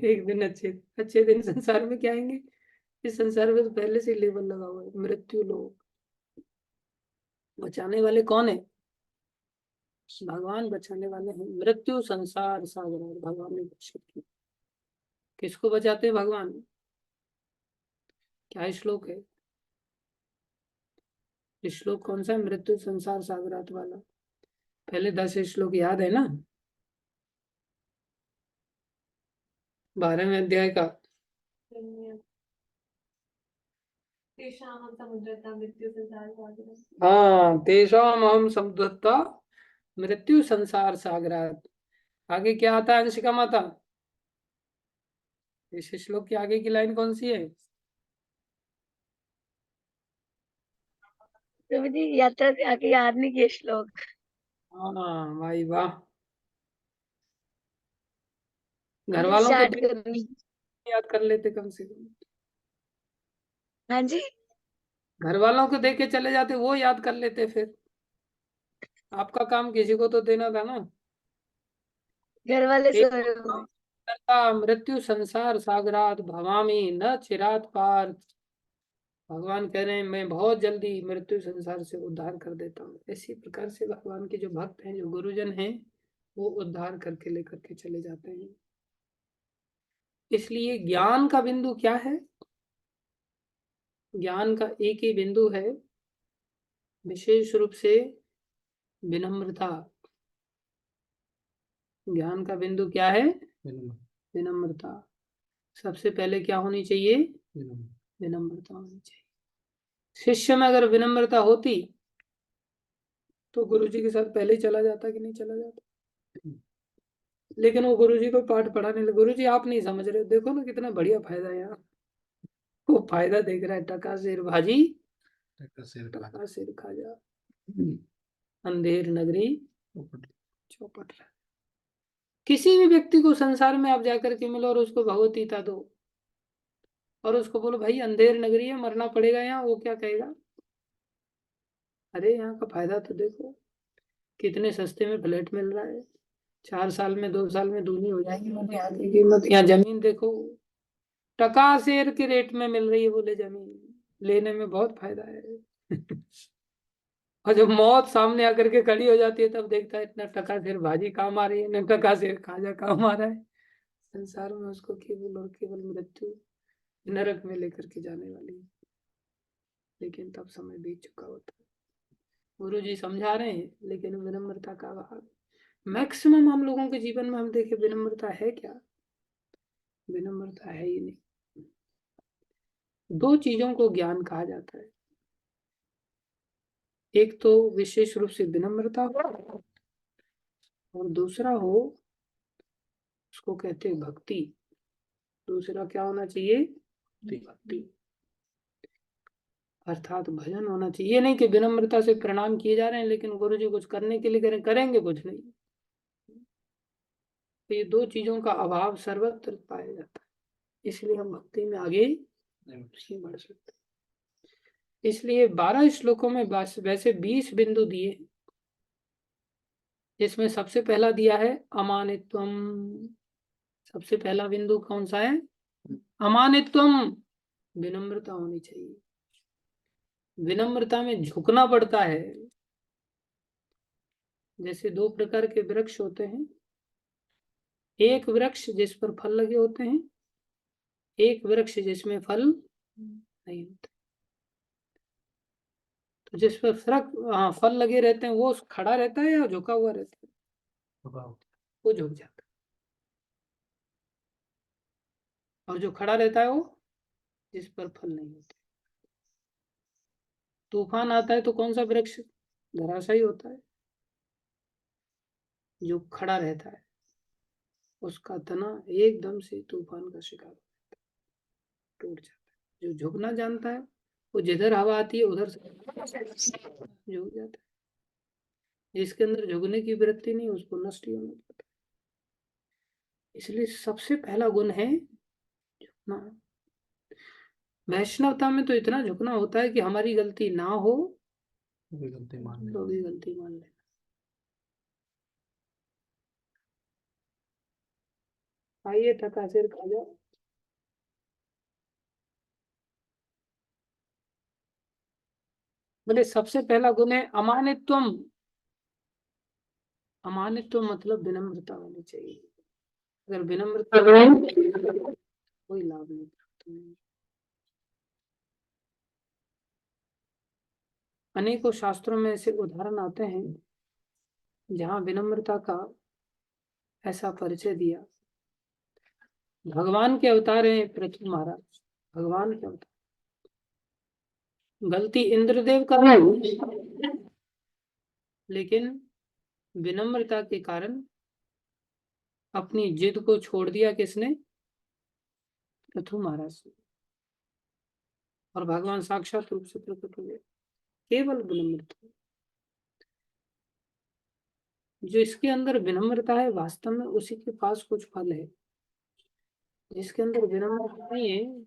S1: एक दिन अच्छे अच्छे दिन संसार में क्या आएंगे। इस संसार में तो पहले से लेबल लगा हुआ है, मृत्यु लोग। बचाने वाले कौन है? भगवान बचाने वाले हैं। मृत्यु संसार सागर भगवान ने घोषित की। किसको बचाते हैं भगवान? क्या श्लोक है? श्लोक कौन सा है? मृत्यु संसार सागरात वाला। पहले 10 श्लोक याद है ना? 12वें अध्याय का। हाँ, तेषाम अहम समुद्रता मृत्यु संसार सागरात। आगे क्या आता है अंशिका माता? इस श्लोक की आगे की लाइन कौन सी है?
S3: प्रभु जी यात्रा से आके याद नहीं किया श्लोक।
S1: हाँ भाई वाह। घर वालों को
S3: स्टार्ट करनी।
S1: याद कर लेते कम से कम।
S3: हाँ जी,
S1: घर वालों को देख के चले जाते, वो याद कर लेते फिर। आपका काम किसी को तो देना था ना।
S3: घर वाले सो रहे होंगे।
S1: मृत्यु संसार सागरात भवामी न चिरात पार्थ। भगवान कह रहे हैं मैं बहुत जल्दी मृत्यु संसार से उद्धार कर देता हूँ। इसी प्रकार से भगवान के जो भक्त हैं, जो गुरुजन हैं, वो उद्धार करके लेकर के चले जाते हैं। इसलिए ज्ञान का बिंदु क्या है? ज्ञान का एक ही बिंदु है, विशेष रूप से विनम्रता। ज्ञान का बिंदु क्या है? विनम्रता। सबसे पहले क्या होनी चाहिए? विनम्रता होनी चाहिए। शिष्य में अगर विनम्रता होती तो गुरु जी के साथ पहले ही चला जाता कि नहीं चला जाता। लेकिन वो गुरु जी को पाठ पढ़ाने लगे। गुरु जी आप नहीं समझ रहे, देखो ना कितना बढ़िया फायदा है यहाँ। वो फायदा देख रहा है, टका सिर भाजी टका सिर खा जा, अंधेर नगरी चौपट रहा। किसी भी व्यक्ति को संसार में आप जाकर के मिलो और उसको भगवतीता दो और उसको बोलो भाई अंधेर नगरी है, मरना पड़ेगा यहाँ, वो क्या कहेगा? अरे यहाँ का फायदा तो देखो, कितने सस्ते में फ्लैट मिल रहा है। 4 साल में 2 साल में दूनी हो जाएगी यहाँ की कीमत। यहाँ जमीन देखो, टका शेर के रेट में मिल रही है। बोले जमीन लेने में बहुत फायदा है। और जब मौत सामने आकर के खड़ी हो जाती है तब देखता है इतना टका शेर भाजी काम आ रही है, न टका शेर खाजा काम आ रहा है। संसार में उसको केवल और केवल मृत्यु नरक में लेकर के जाने वाली है। लेकिन तब समय बीत चुका होता है। गुरु जी समझा रहे हैं, लेकिन विनम्रता का अभाव। मैक्सिमम हम लोगों के जीवन में हम देखें, विनम्रता है क्या? विनम्रता है ही नहीं। 2 चीजों को ज्ञान कहा जाता है। एक तो विशेष रूप से विनम्रता हो, और दूसरा हो, उसको कहते हैं भक्ति। दूसरा क्या होना चाहिए? भक्ति, अर्थात भजन होना चाहिए। ये नहीं कि विनम्रता से प्रणाम किए जा रहे हैं लेकिन गुरु जी कुछ करने के लिए करेंगे कुछ नहीं। तो ये 2 चीजों का अभाव सर्वत्र पाया जाता है, इसलिए हम भक्ति में आगे नहीं बढ़ सकते। इसलिए 12 श्लोकों में वैसे 20 बिंदु दिए, जिसमें सबसे पहला दिया है अमानित्वम। सबसे पहला बिंदु कौन सा है? अमानित्वम। विनम्रता होनी चाहिए। विनम्रता में झुकना पड़ता है। जैसे 2 प्रकार के वृक्ष होते हैं, एक वृक्ष जिस पर फल लगे होते हैं, एक वृक्ष जिसमें फल नहीं होते। तो जिस पर फल लगे रहते हैं वो खड़ा रहता है या झुका हुआ रहता है? वो झुक जाता है। और जो खड़ा रहता है वो जिस पर फल नहीं होते। तूफान आता है तो कौन सा वृक्ष धराशायी होता है? जो खड़ा रहता है, उसका तना एकदम से तूफान का शिकार टूट जाता है। जो झुकना जानता है वो जिधर हवा आती है उधर से झुक जाता है। जिसके अंदर झुकने की वृत्ति नहीं, उसको नष्ट ही होना पड़ता है। इसलिए सबसे पहला गुण है ना। वैष्णवता में तो इतना झुकना होता है कि हमारी गलती ना हो
S2: वो भी गलती मान
S1: तो
S2: लेना।
S1: भी गलती मान लेना। आइए टका सिर खा जाओ। बोले सबसे पहला गुण है अमानित्वम। अमानित्व मतलब विनम्रता होनी चाहिए। अगर विनम्रता कोई लाभ नहीं प्राप्त होगा। अनेकों शास्त्रों में ऐसे उदाहरण आते हैं जहां विनम्रता का ऐसा परिचय दिया। भगवान के अवतार हैं पृथ्वी महाराज, भगवान के अवतार। गलती इंद्रदेव का है, लेकिन विनम्रता के कारण अपनी जिद को छोड़ दिया किसने? पृथ्वी महाराज ने। और भगवान साक्षात रूप से प्रकट हुए केवल विनम्रता। जो इसके अंदर विनम्रता है वास्तव में उसी के पास कुछ फल है। जिसके अंदर विनम्रता नहीं है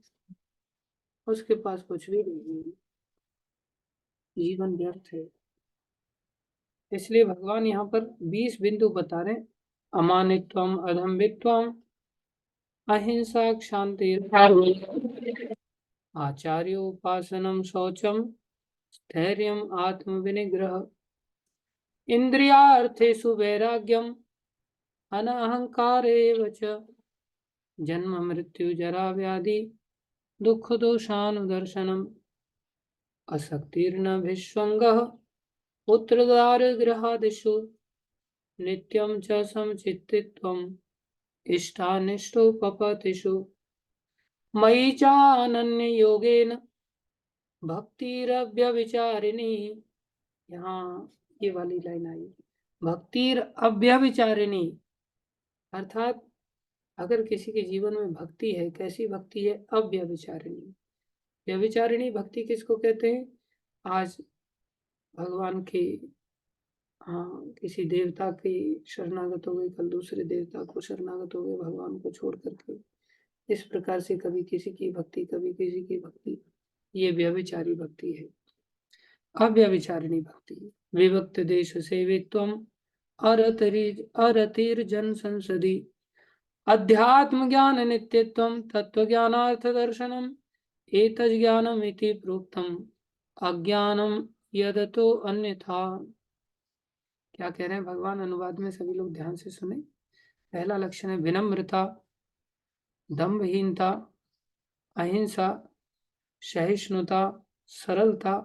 S1: उसके पास कुछ भी नहीं है, जीवन व्यर्थ है। इसलिए भगवान यहाँ पर 20 बिंदु बता रहे। अमानित्वम, अधम्बित्वम, अहिंसा, क्षांति, आचार्योपासनम, शौचम, स्थैर्यम, आत्मविनिग्रह, इंद्रियार्थेषु वैराग्यम, अनहंकारेव च, जन्म मृत्यु जरा व्याधि दुख दोषानुदर्शनम, असक्तिर्न विश्वंगः पुत्रदारगृहादिषु, नित्यं च समचित्तित्वम्, इष्टानिष्टोपपत्तिषु, मयि चानन्ययोगेन भक्तिरव्यभिचारिणी। यहाँ ये वाली लाइन आई, भक्तिरव्यभिचारिणी। अर्थात अगर किसी के जीवन में भक्ति है, कैसी भक्ति है? अव्यभिचारिणी। व्यभिचारिणी भक्ति किसको कहते हैं? आज भगवान के, हाँ, किसी देवता की शरणागत हो गए, कल दूसरे देवता को शरणागत हो गए भगवान को छोड़ करके। इस प्रकार से कभी किसी की भक्ति, कभी किसी की भक्ति, ये व्यभिचारी भक्ति है। अव्यभिचारिणी भक्ति, विभक्त देश सेवित्वम, अरतिर्जन संसदि, अध्यात्म ज्ञान नित्यत्वम, तत्व ज्ञानार्थ दर्शनम, एतज् ज्ञानम इति प्रोक्तम, अज्ञानम यदतो अन्यथा। क्या कह रहे हैं भगवान? अनुवाद में सभी लोग ध्यान से सुने। पहला लक्षण है विनम्रता, दंभहीनता, अहिंसा, सहिष्णुता, सरलता,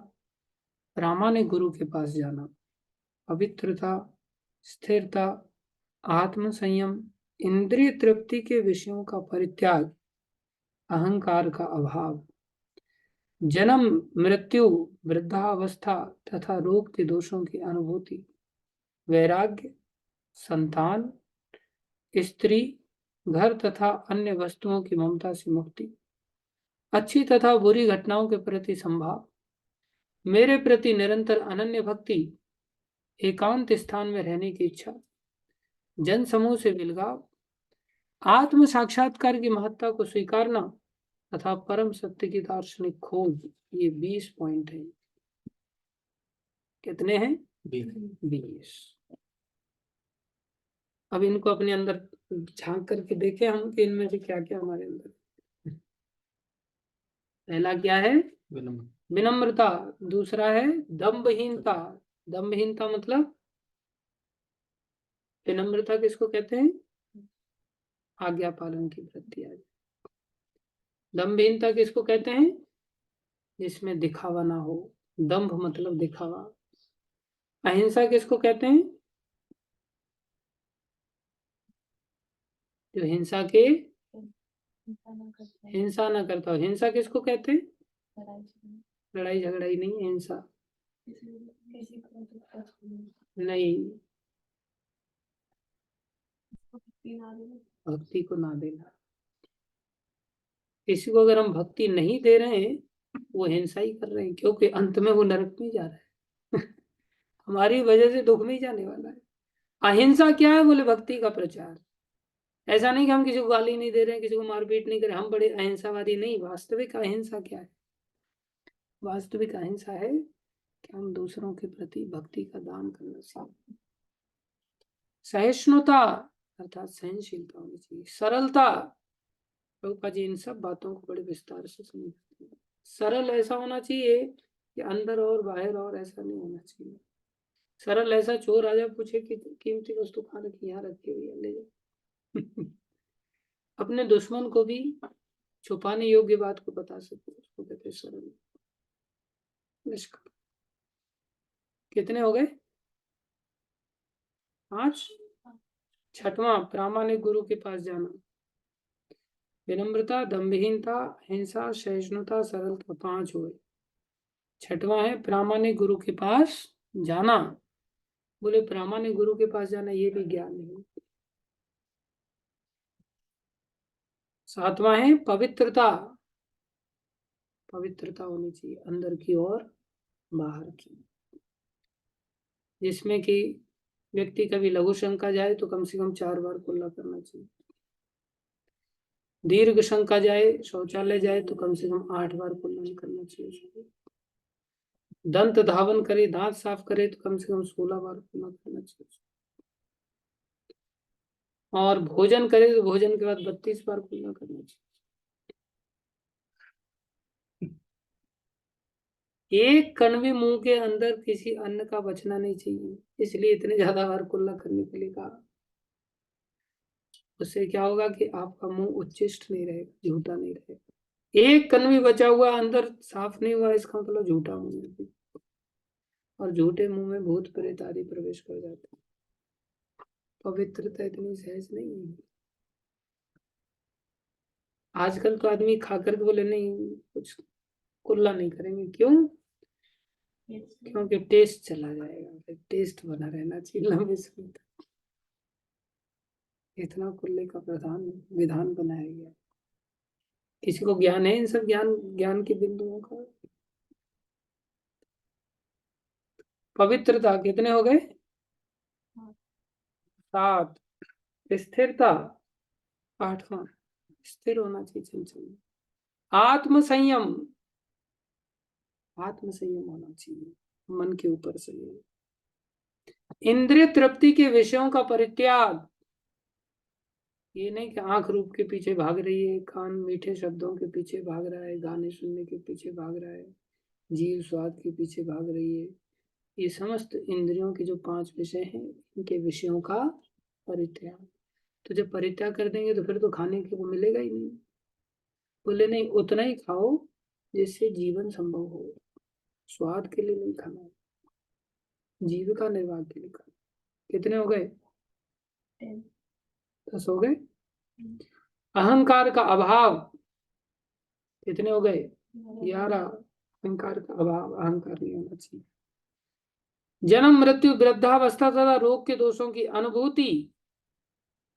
S1: प्रामाणिक गुरु के पास जाना, पवित्रता, स्थिरता, आत्म संयम, इंद्रिय तृप्ति के विषयों का परित्याग, अहंकार का अभाव, जन्म मृत्यु, वृद्धावस्था तथा रोग के दोषों की अनुभूति, वैराग्य, संतान, स्त्री, घर तथा अन्य वस्तुओं की ममता से मुक्ति, अच्छी तथा बुरी घटनाओं के प्रति संभाव, मेरे प्रति निरंतर अनन्य भक्ति, एकांत स्थान में रहने की इच्छा, जन समूह से विलगाव, आत्म साक्षात्कार की महत्ता को स्वीकारना तथा परम सत्य की दार्शनिक खोज। ये 20 पॉइंट हैं। कितने हैं? 20। अब इनको अपने अंदर झांक करके देखें हम कि इनमें से क्या क्या हमारे अंदर। पहला क्या है? विनम्रता। दूसरा है दंभहीनता। दंभहीनता मतलब, विनम्रता किसको कहते हैं? आज्ञा पालन की वृत्ति आ जाए। दंभहीनता किसको कहते हैं? जिसमें दिखावा ना हो। दंभ मतलब दिखावा। अहिंसा किसको कहते हैं? जो हिंसा ना करता हो। हिंसा किसको कहते हैं? लड़ाई झगड़ा ही नहीं है हिंसा। नहीं, भक्ति को ना देना। किसी को अगर हम भक्ति नहीं दे रहे हैं वो हिंसा ही कर रहे हैं, क्योंकि अंत में वो नरक में जा रहा है हमारी वजह से दुख में ही जाने वाला है। अहिंसा क्या है? बोले भक्ति का प्रचार। ऐसा नहीं कि हम किसी को गाली नहीं दे रहे हैं, किसी को मारपीट नहीं कर रहे, हम बड़े अहिंसावादी नहीं। वास्तविक अहिंसा क्या है? वास्तविक अहिंसा है कि हम दूसरों के प्रति भक्ति का दान करना सीखें। सहिष्णुता अर्थात सहनशीलता होनी चाहिए। सरलता, प्रभुपाद जी इन सब बातों को बड़े विस्तार से समझाते हैं। सरल ऐसा होना चाहिए कि अंदर और बाहर और ऐसा नहीं होना चाहिए। सरल ऐसा चोर आजा पूछे कि कीमती वस्तु कहाँ रखी, यहाँ रखी हुई है, ले जाओ। अपने दुश्मन को भी छुपाने योग्य बात को बता सके, उसको कहते हैं सरल, निष्कपट। कितने हो गए? 5। छठवां, प्रामाणिक गुरु के पास जाना। विनम्रता, दंभहीनता, हिंसा, सहिष्णुता, सरलता, 5 हुए। छठवां है प्रामाणिक गुरु के पास जाना। बोले प्रामाणिक गुरु के पास जाना ये भी ज्ञान है। 7वां है पवित्रता। पवित्रता होनी चाहिए अंदर की और बाहर की, जिसमें कि व्यक्ति कभी लघु शंका जाए तो कम से कम 4 बार कुल्ला करना चाहिए। दीर्घ शंका जाए, शौचालय जाए तो कम से कम 8 बार कुल्ला करना चाहिए। दंत धावन करे, दांत साफ करे तो कम से कम 16 बार कुल्ला करना चाहिए। और भोजन करे तो भोजन के बाद 32 बार कुल्ला करना चाहिए। एक कण भी मुंह के अंदर किसी अन्न का बचना नहीं चाहिए, इसलिए इतने ज्यादा बार कुल्ला करने के लिए कहा। उससे क्या होगा कि आपका मुंह उच्चिष्ट नहीं रहेगा, झूठा नहीं रहेगा। एक कण भी बचा हुआ अंदर साफ नहीं हुआ, इसका मतलब झूठा मुंह है, और झूठे मुंह में भूत प्रेत आदि प्रवेश कर जाते हैं। पवित्रता इतनी सहज नहीं है। आजकल तो आदमी खा करके बोले नहीं कुछ कुल्ला नहीं करेंगे, क्यों? क्योंकि टेस्ट चला जाएगा, टेस्ट बना रहना चाहिए लंबे समय तक। इतना कुल्ले का प्रधान विधान बनाया गया। किसी को ज्ञान है इन सब ज्ञान के बिंदुओं का? पवित्रता कितने हो गए? 7। स्थिरता 8वां, स्थिर होना चाहिए, चंचल। आत्मसंयम, आत्मसंयम होना चाहिए, मन के ऊपर संयम। इंद्रिय तृप्ति के विषयों का परित्याग, ये नहीं कि आंख रूप के पीछे भाग रही है, कान मीठे शब्दों के पीछे भाग रहा है, गाने सुनने के पीछे भाग रहा है, जीव स्वाद के पीछे भाग रही है। ये समस्त इंद्रियों के जो 5 विषय हैं, इनके विषयों का परित्याग। तो जब परित्याग कर देंगे तो फिर तो खाने को मिलेगा ही नहीं। बोले नहीं, उतना ही खाओ जिससे जीवन संभव हो, स्वाद के लिए नहीं खाना, जीविका निर्वाह के लिए खाना। कितने हो गए? 10 हो गए। अहंकार का अभाव कितने हो गए? 11। अहंकार का अभाव, अहंकार नहीं होना चाहिए। जन्म, मृत्यु, वृद्धावस्था तथा रोग के दोषों की अनुभूति,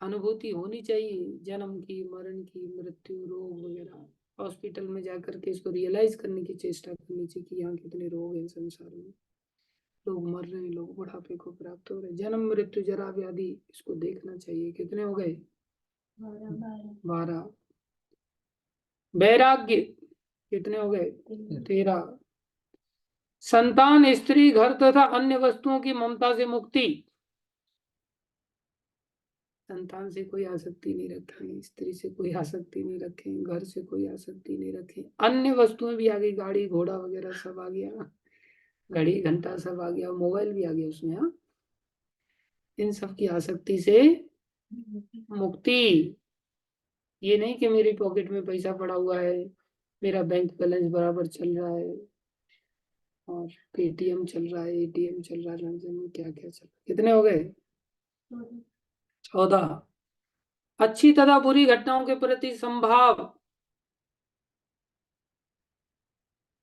S1: अनुभूति होनी चाहिए। जन्म की, मरण की, मृत्यु, रोग वगैरह। हॉस्पिटल में जाकर के इसको रियलाइज करने की चेष्टा करनी चाहिए कि यहाँ कितने रोग हैं संसार में, लोग मर रहे हैं, लोग बुढ़ापे को प्राप्त हो रहे हैं। जन्म, मृत्यु, जरा व्याधि, इसको देखना चाहिए। कितने हो गए? 12। वैराग्य कितने हो गए? 13। संतान, स्त्री, घर तथा अन्य वस्तुओं की ममता से मुक्ति, संतान से कोई आसक्ति नहीं रखें, स्त्री से कोई आसक्ति नहीं रखें, घर से कोई आसक्ति नहीं रखें। अन्य वस्तुएं भी आ गई, गाड़ी घोड़ा वगैरह सब आ गया, घड़ी घंटा सब आ गया, मोबाइल भी आ गया उसमें। हाँ, इन सब की आसक्ति से मुक्ति। ये नहीं कि मेरी पॉकेट में पैसा पड़ा हुआ है, मेरा बैंक बैलेंस बराबर चल रहा है, और पेटीएम चल रहा है, एटीएम चल रहा है, में क्या क्या चल रहा है। कितने हो गए? 14। अच्छी तथा बुरी घटनाओं के प्रति संभाव,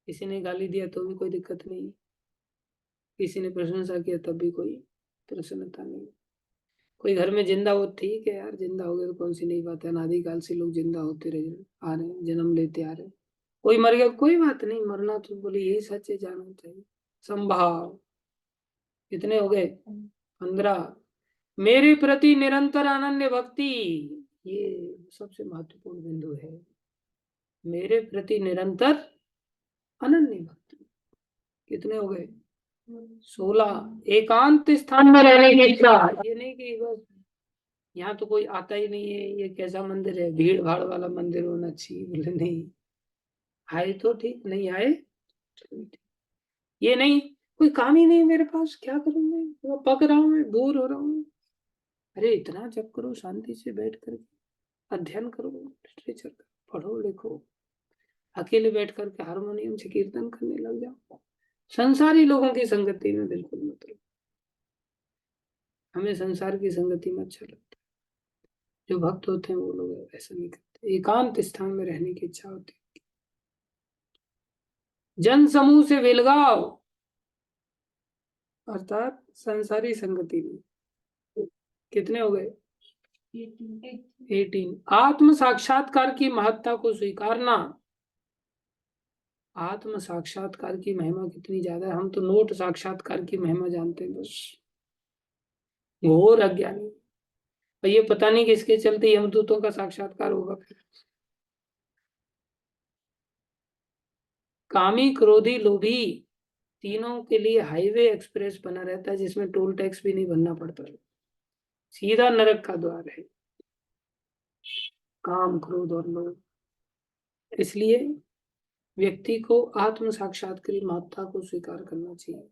S1: किसी ने गाली दिया तो भी कोई दिक्कत नहीं, किसी ने प्रशंसा किया तब भी कोई प्रसन्नता नहीं। कोई घर में जिंदा हो, ठीक है यार, जिंदा हो गए तो कौन सी नई बात है, अनादिकाल से लोग जिंदा होते रहे आ रहे हैं, जन्म लेते आ रहे हैं। कोई मर गया कोई बात नहीं, मरना तो बोले यही सच है, जाना चाहिए। संभाव कितने हो गए? 15। मेरे प्रति निरंतर अनन्य भक्ति, ये सबसे महत्वपूर्ण बिंदु है। मेरे प्रति निरंतर अनन्य भक्ति। कितने हो गए? 16। एकांत स्थान में रहने की इच्छा। ये नहीं कि बस यहाँ तो कोई आता ही नहीं है, ये कैसा मंदिर है, भीड़ भाड़ वाला मंदिर होना चाहिए। बोले नहीं, आए तो ठीक, नहीं आए तो ठीक। ये नहीं, कोई काम ही नहीं मेरे पास, क्या करूं मैं पक रहा हूँ, मैं बोर हो रहा हूँ। अरे इतना जप करो, शांति से बैठ कर अध्ययन करो, लिटरेचर पढ़ो लिखो, अकेले बैठ करके हारमोनियम से कीर्तन करने लग जाओ। संसारी लोगों की संगति में बिल्कुल मत रहो। हमें संसार की संगति में अच्छा लगता है। जो भक्त होते हैं वो लोग ऐसा नहीं करते, एकांत स्थान में रहने की इच्छा होती है। जन समूह से विलगाव, अर्थात संसारी संगति में। कितने हो गए? 18। आत्म साक्षात्कार की महत्ता को स्वीकारना। आत्म साक्षात्कार की महिमा कितनी ज्यादा है, हम तो नोट साक्षात्कार की महिमा जानते हैं बस। घोर अज्ञानी। और ये पता नहीं किसके चलते यमदूतों का साक्षात्कार होगा फिर। कामी क्रोधी लोभी तीनों के लिए हाईवे एक्सप्रेस बना रहता है, जिसमें टोल टैक्स भी नहीं भरना पड़ता, सीधा नरक का द्वार है काम क्रोध और लोभ। इसलिए व्यक्ति को आत्म साक्षात्कार की महत्ता को स्वीकार करना चाहिए।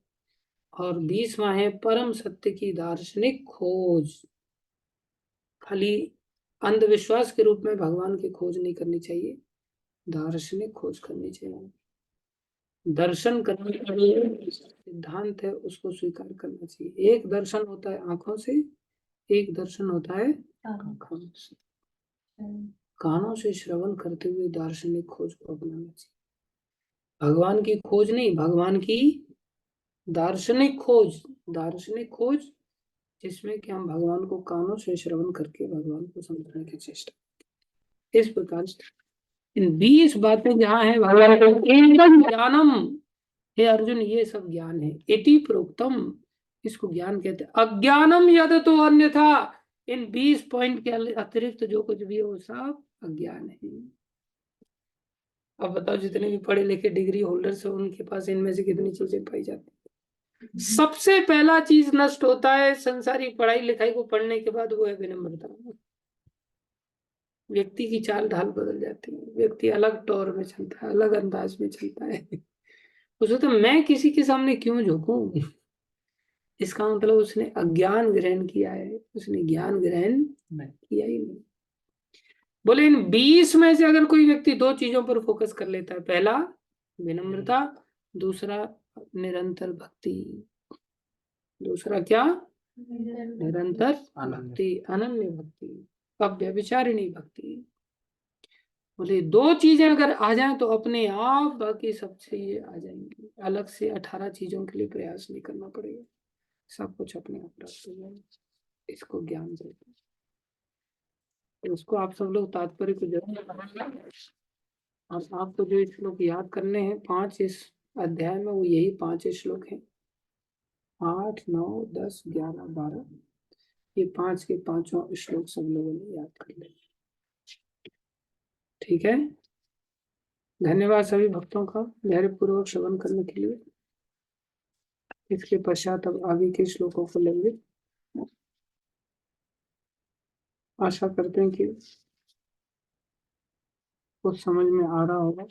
S1: और 20वां है परम सत्य की दार्शनिक खोज। खाली अंधविश्वास के रूप में भगवान की खोज नहीं करनी चाहिए, दार्शनिक खोज करनी चाहिए। दर्शन करने का जो सिद्धांत है उसको स्वीकार करना चाहिए। एक दर्शन होता है आंखों से, एक दर्शन होता है आंखों से। कानों से श्रवण करते हुए दार्शनिक खोज को अपनाना चाहिए। भगवान की खोज नहीं, भगवान की दार्शनिक खोज। दार्शनिक खोज जिसमें कि हम भगवान को कानों से श्रवण करके भगवान को समझने की चेष्टा। इस प्रकार इन 20 बातें जहाँ है भगवान को एकदम ज्ञानम। हे अर्जुन, ये सब ज्ञान है। इति प्रोक्तम, इसको ज्ञान कहते हैं। अज्ञानम यद तो अन्यथा, इन 20 पॉइंट के अतिरिक्त जो कुछ भी है वो सब अज्ञान है। अब बताओ, जितने भी पढ़े लिखे डिग्री होल्डर्स है उनके पास इनमें से कितनी चीजें पाई जाती है? सबसे पहला चीज नष्ट होता है संसारी पढ़ाई लिखाई को पढ़ने के बाद, वो है विनम्रता। व्यक्ति की चाल ढाल बदल जाती है, व्यक्ति अलग तौर में चलता है, अलग अंदाज में चलता है। उसको तो मैं किसी के सामने क्यों झुकूं? इसका मतलब उसने अज्ञान ग्रहण किया है, उसने ज्ञान ग्रहण किया ही नहीं। बोले इन 20 में से अगर कोई व्यक्ति 2 चीजों पर फोकस कर लेता है, पहला विनम्रता, दूसरा निरंतर भक्ति। दूसरा क्या? निरंतर भक्ति, अनन्य भक्ति, अव्यभिचारिणी भक्ति। बोले 2 चीजें अगर आ जाएं तो अपने आप बाकी सबसे ये आ जाएंगी। अलग से 18 चीजों के लिए प्रयास नहीं करना पड़ेगा, सब कुछ अपने आप प्राप्त हो जाएगा। इसको ज्ञान बोलते हैं। तो उसको आप सब लोग तात्पर्य को जरूर समझना। और आपको जो श्लोक याद करने हैं 5 इस अध्याय में, वो यही 5 श्लोक हैं। 8, 9, 10, 11, 12, ये 5 के 5 श्लोक सब लोगों ने याद कर ले। ठीक है, धन्यवाद सभी भक्तों का धैर्यपूर्वक श्रवण करने के लिए। इसके पश्चात अब आगे के श्लोकों को लेंगे। आशा करते हैं कि कुछ समझ में आ रहा होगा।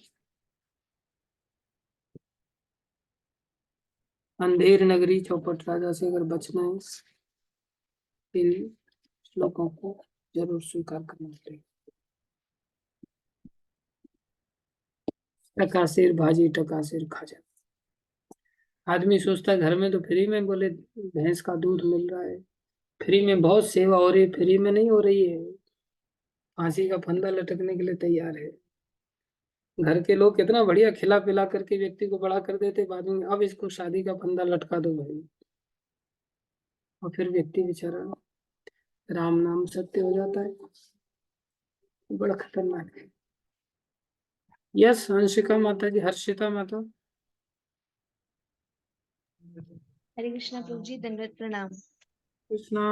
S1: अंधेर नगरी चौपट राजा से अगर बचना है, इन श्लोकों को जरूर स्वीकार करना पड़ेगा। टकासेर भाजी टकासेर खाजा। आदमी सोचता है घर में तो फ्री में, बोले भैंस का दूध मिल रहा है, फ्री में बहुत सेवा हो रही है, फ्री में नहीं हो रही है। फांसी का फंदा लटकने के लिए तैयार है। घर के लोग कितना बढ़िया खिला पिला करके व्यक्ति को बड़ा कर देते, बाद में अब इसको शादी का फंदा लटका दो भाई, और फिर व्यक्ति बेचारा राम नाम सत्य हो जाता है। बड़ा खतरनाक है। यस हंसिका माता जी, हर्षिता माता।
S3: हरे कृष्णा प्रभु जी, दंडवत प्रणाम।
S1: कृष्णा।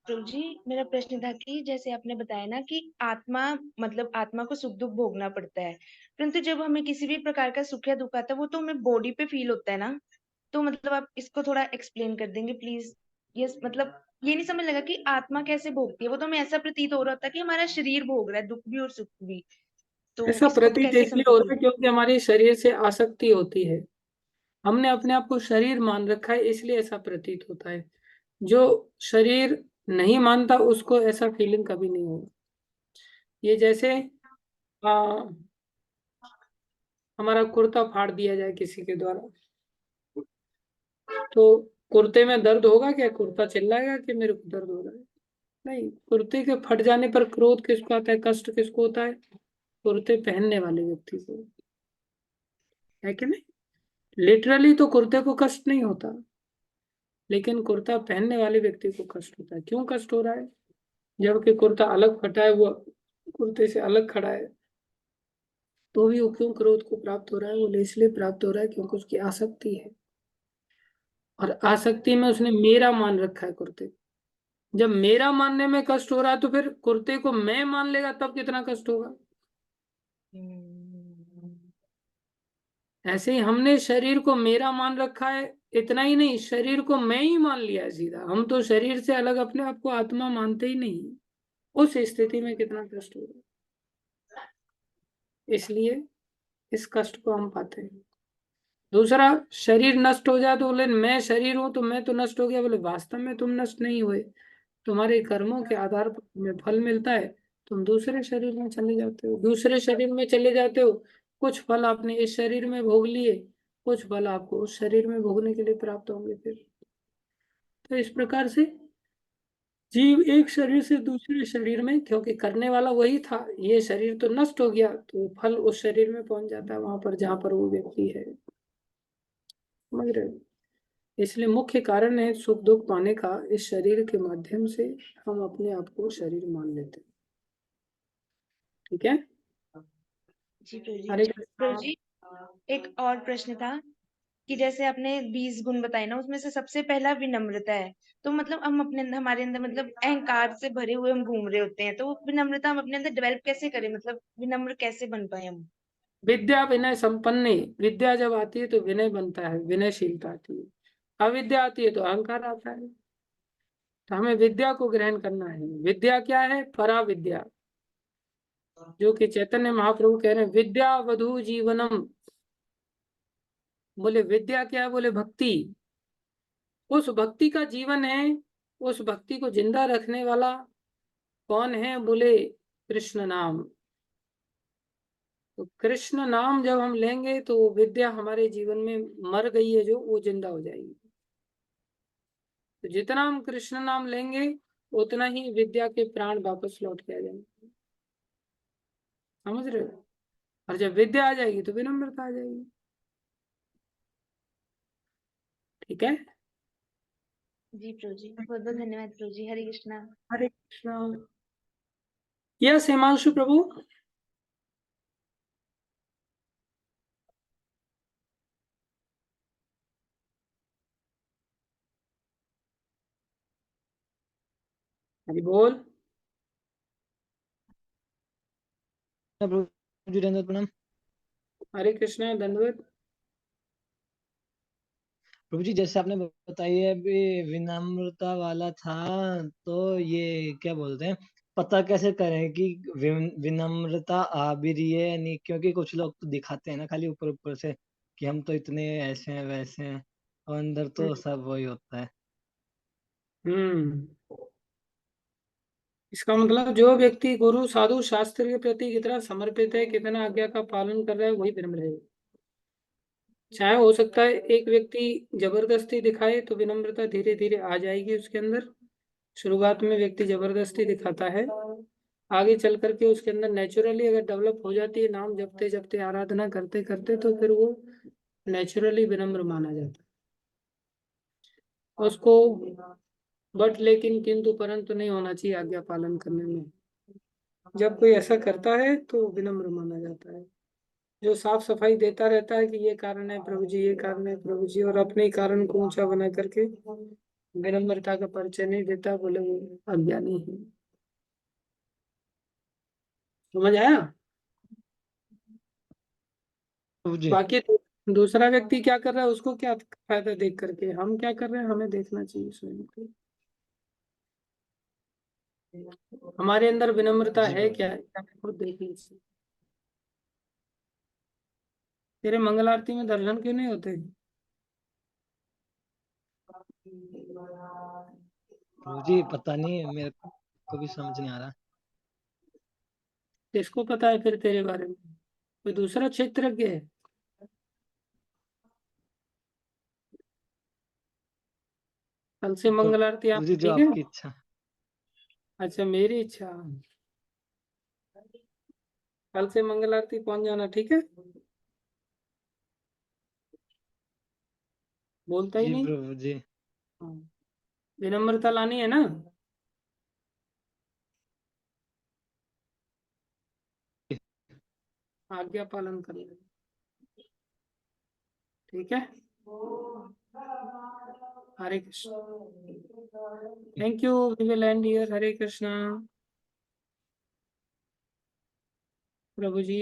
S4: प्रभु जी, मेरा प्रश्न था कि जैसे आपने बताया ना कि आत्मा मतलब आत्मा को सुख दुख भोगना पड़ता है, परंतु जब हमें किसी भी प्रकार का सुख या दुख आता है वो तो हमें बॉडी पे फील होता है ना। तो मतलब आप इसको थोड़ा एक्सप्लेन कर देंगे प्लीज। ये मतलब ये नहीं समझ लगा कि आत्मा कैसे भोगती है, वो तो हमें ऐसा प्रतीत हो रहा था कि हमारा शरीर भोग रहा है दुख भी और सुख भी। तो
S1: ऐसा
S4: इसको
S1: प्रतीत
S4: कैसे
S1: इसलिए हो रहा
S4: समझेंगे?
S1: है क्योंकि हमारे शरीर से आसक्ति होती है। हमने अपने आप को शरीर मान रखा है, इसलिए ऐसा प्रतीत होता है। जो शरीर नहीं मानता उसको ऐसा फीलिंग कभी नहीं होगा। ये जैसे आ, हमारा कुर्ता फाड़ दिया जाए किसी के द्वारा, तो कुर्ते में दर्द होगा क्या? कुर्ता चिल्लाएगा कि मेरे को दर्द हो रहा है? नहीं। कुर्ते के फट जाने पर क्रोध किसको आता है, कष्ट किसको होता है? कुर्ते पहनने वाले व्यक्ति को, है कि नहीं? लिटरली तो कुर्ते को कष्ट नहीं होता, लेकिन कुर्ता पहनने वाले व्यक्ति को कष्ट होता है। क्यों कष्ट हो रहा है? जबकि कुर्ता अलग फटा है, वो कुर्ते से अलग खड़ा है, तो भी वो क्यों क्रोध को प्राप्त हो रहा है? वो इसलिए प्राप्त हो रहा है क्योंकि उसकी आसक्ति है, और आसक्ति में उसने मेरा मान रखा है कुर्ते को। जब मेरा मानने में कष्ट हो रहा है तो फिर कुर्ते को मैं मान लेगा तब कितना कष्ट होगा। ऐसे ही हमने शरीर को मेरा मान रखा है। इतना ही नहीं, शरीर को मैं ही मान लिया है सीधा। हम तो शरीर से अलग अपने आप को आत्मा मानते ही नहीं। उस स्थिति में कितना कष्ट होगा। इसलिए इस कष्ट को हम पाते हैं। दूसरा, शरीर नष्ट हो जाए तो बोले मैं शरीर हूं तो मैं तो नष्ट हो गया। बोले वास्तव में तुम नष्ट नहीं हुए, तुम्हारे कर्मों के आधार पर तुम्हें फल मिलता है। तुम दूसरे शरीर में चले जाते हो, दूसरे शरीर में चले जाते हो। कुछ फल आपने इस शरीर में भोग लिए, कुछ फल आपको उस शरीर में भोगने के लिए प्राप्त होंगे फिर। तो इस प्रकार से जीव एक शरीर से दूसरे शरीर में, क्योंकि करने वाला वही था, ये शरीर तो नष्ट हो गया तो फल उस शरीर में पहुंच जाता है, वहां पर जहां पर वो व्यक्ति है। समझ रहे हो? इसलिए मुख्य कारण है सुख दुख पाने का, इस शरीर के माध्यम से हम अपने आप को शरीर मान लेते हैं। ठीक है।
S4: जी प्रभु जी।
S1: हरे
S4: प्रभु
S1: कृष्णा।
S4: जी, एक और प्रश्न था कि जैसे आपने 20 गुण बताए ना, उसमें से सबसे पहला विनम्रता है। तो मतलब हम अपने अंदर हमारे अंदर मतलब अहंकार से भरे हुए हम घूम रहे होते हैं, तो विनम्रता हम अपने अंदर डेवलप कैसे करें, मतलब विनम्र कैसे बन पाए हम?
S1: विद्या विनय संपन्ने। विद्या जब आती है तो विनय बनता है, विनयशीलता आती है। अविद्या आती है तो अहंकार आता है। तो हमें विद्या को ग्रहण करना है। विद्या क्या है? परा विद्या, जो कि चैतन्य महाप्रभु कह रहे हैं, विद्या वधु जीवनम। बोले विद्या क्या है? बोले भक्ति। उस भक्ति का जीवन है। उस भक्ति को जिंदा रखने वाला कौन है? बोले कृष्ण नाम। तो कृष्ण नाम जब हम लेंगे तो विद्या हमारे जीवन में मर गई है जो, वो जिंदा हो जाएगी। तो जितना हम कृष्ण नाम लेंगे उतना ही विद्या के प्राण वापस लौट के आ जाएंगे। समझ रहे हो? और जब विद्या आ जाएगी तो विनम्रता आ जाएगी। ठीक है।
S4: जी प्रभु जी, बहुत बहुत धन्यवाद प्रभु जी। हरे कृष्णा।
S1: हरे कृष्णा। यस हिमांशु प्रभु। हरि बोल।
S2: प्रभु जी दंडवत प्रणाम।
S1: हरे कृष्णा। दंडवत।
S2: प्रभु जी जैसे आपने बताई है अभी विनम्रता वाला था, तो ये क्या बोलते हैं, पता कैसे करें कि विनम्रता आ भी रही है या नहीं? क्योंकि कुछ लोग तो दिखाते हैं ना खाली ऊपर ऊपर से कि हम तो इतने ऐसे हैं वैसे हैं, और अंदर तो सब वही होता है।
S1: हम्म। इसका मतलब जो व्यक्ति गुरु साधु शास्त्र के प्रति कितना समर्पित है, कितना आज्ञा का पालन कर रहा है, वही विनम्र है। चाहे हो सकता है एक व्यक्ति जबरदस्ती दिखाए तो विनम्रता धीरे धीरे आ जाएगी उसके अंदर। शुरुआत में व्यक्ति जबरदस्ती दिखाता है, आगे चल करके उसके अंदर नेचुरली अगर डेवलप हो जाती है, नाम जपते जपते आराधना करते करते, तो फिर वो नेचुरली विनम्र माना जाता है उसको। बट लेकिन किंतु परंतु नहीं होना चाहिए आज्ञा पालन करने में। जब कोई ऐसा करता है तो विनम्र माना जाता है। जो साफ सफाई देता रहता है कि ये कारण है प्रभु जी, ये कारण है प्रभु जी, और अपने ही कारण को ऊंचा बना करके विनम्रता का परिचय नहीं देता, बोले वो अज्ञानी है। समझ आया?
S2: प्रभु जी।
S1: बाकी दूसरा व्यक्ति क्या कर रहा है उसको क्या फायदा देख करके, हम क्या कर रहे हैं हमें देखना चाहिए स्वयं को। हमारे अंदर विनम्रता
S2: जी
S1: है
S2: प्रभु
S1: क्या,
S2: जी।
S1: हमें खुद देखनी चाहिए। तेरे मंगल आरती में दर्शन क्यों नहीं होते?
S2: प्रभु जी पता नहीं, मेरे को भी समझ नहीं आ रहा।
S1: किसको पता है फिर तेरे बारे में? कोई दूसरा क्षेत्रज्ञ है? कल से मंगल आरती
S2: प्रभु
S1: आप
S2: जी जो
S1: ठीक है?
S2: आपकी इच्छा।
S1: अच्छा, मेरी इच्छा। कल से मंगल आरती पहुंच जाना, ठीक है? बोलता ही
S2: जी
S1: नहीं।
S2: प्रभु जी।
S1: हाँ। विनम्रता लानी है ना? आज्ञा पालन करना, ठीक है? Hare Krishna. Thank you, we will end here. Hare Krishna. प्रभु जी।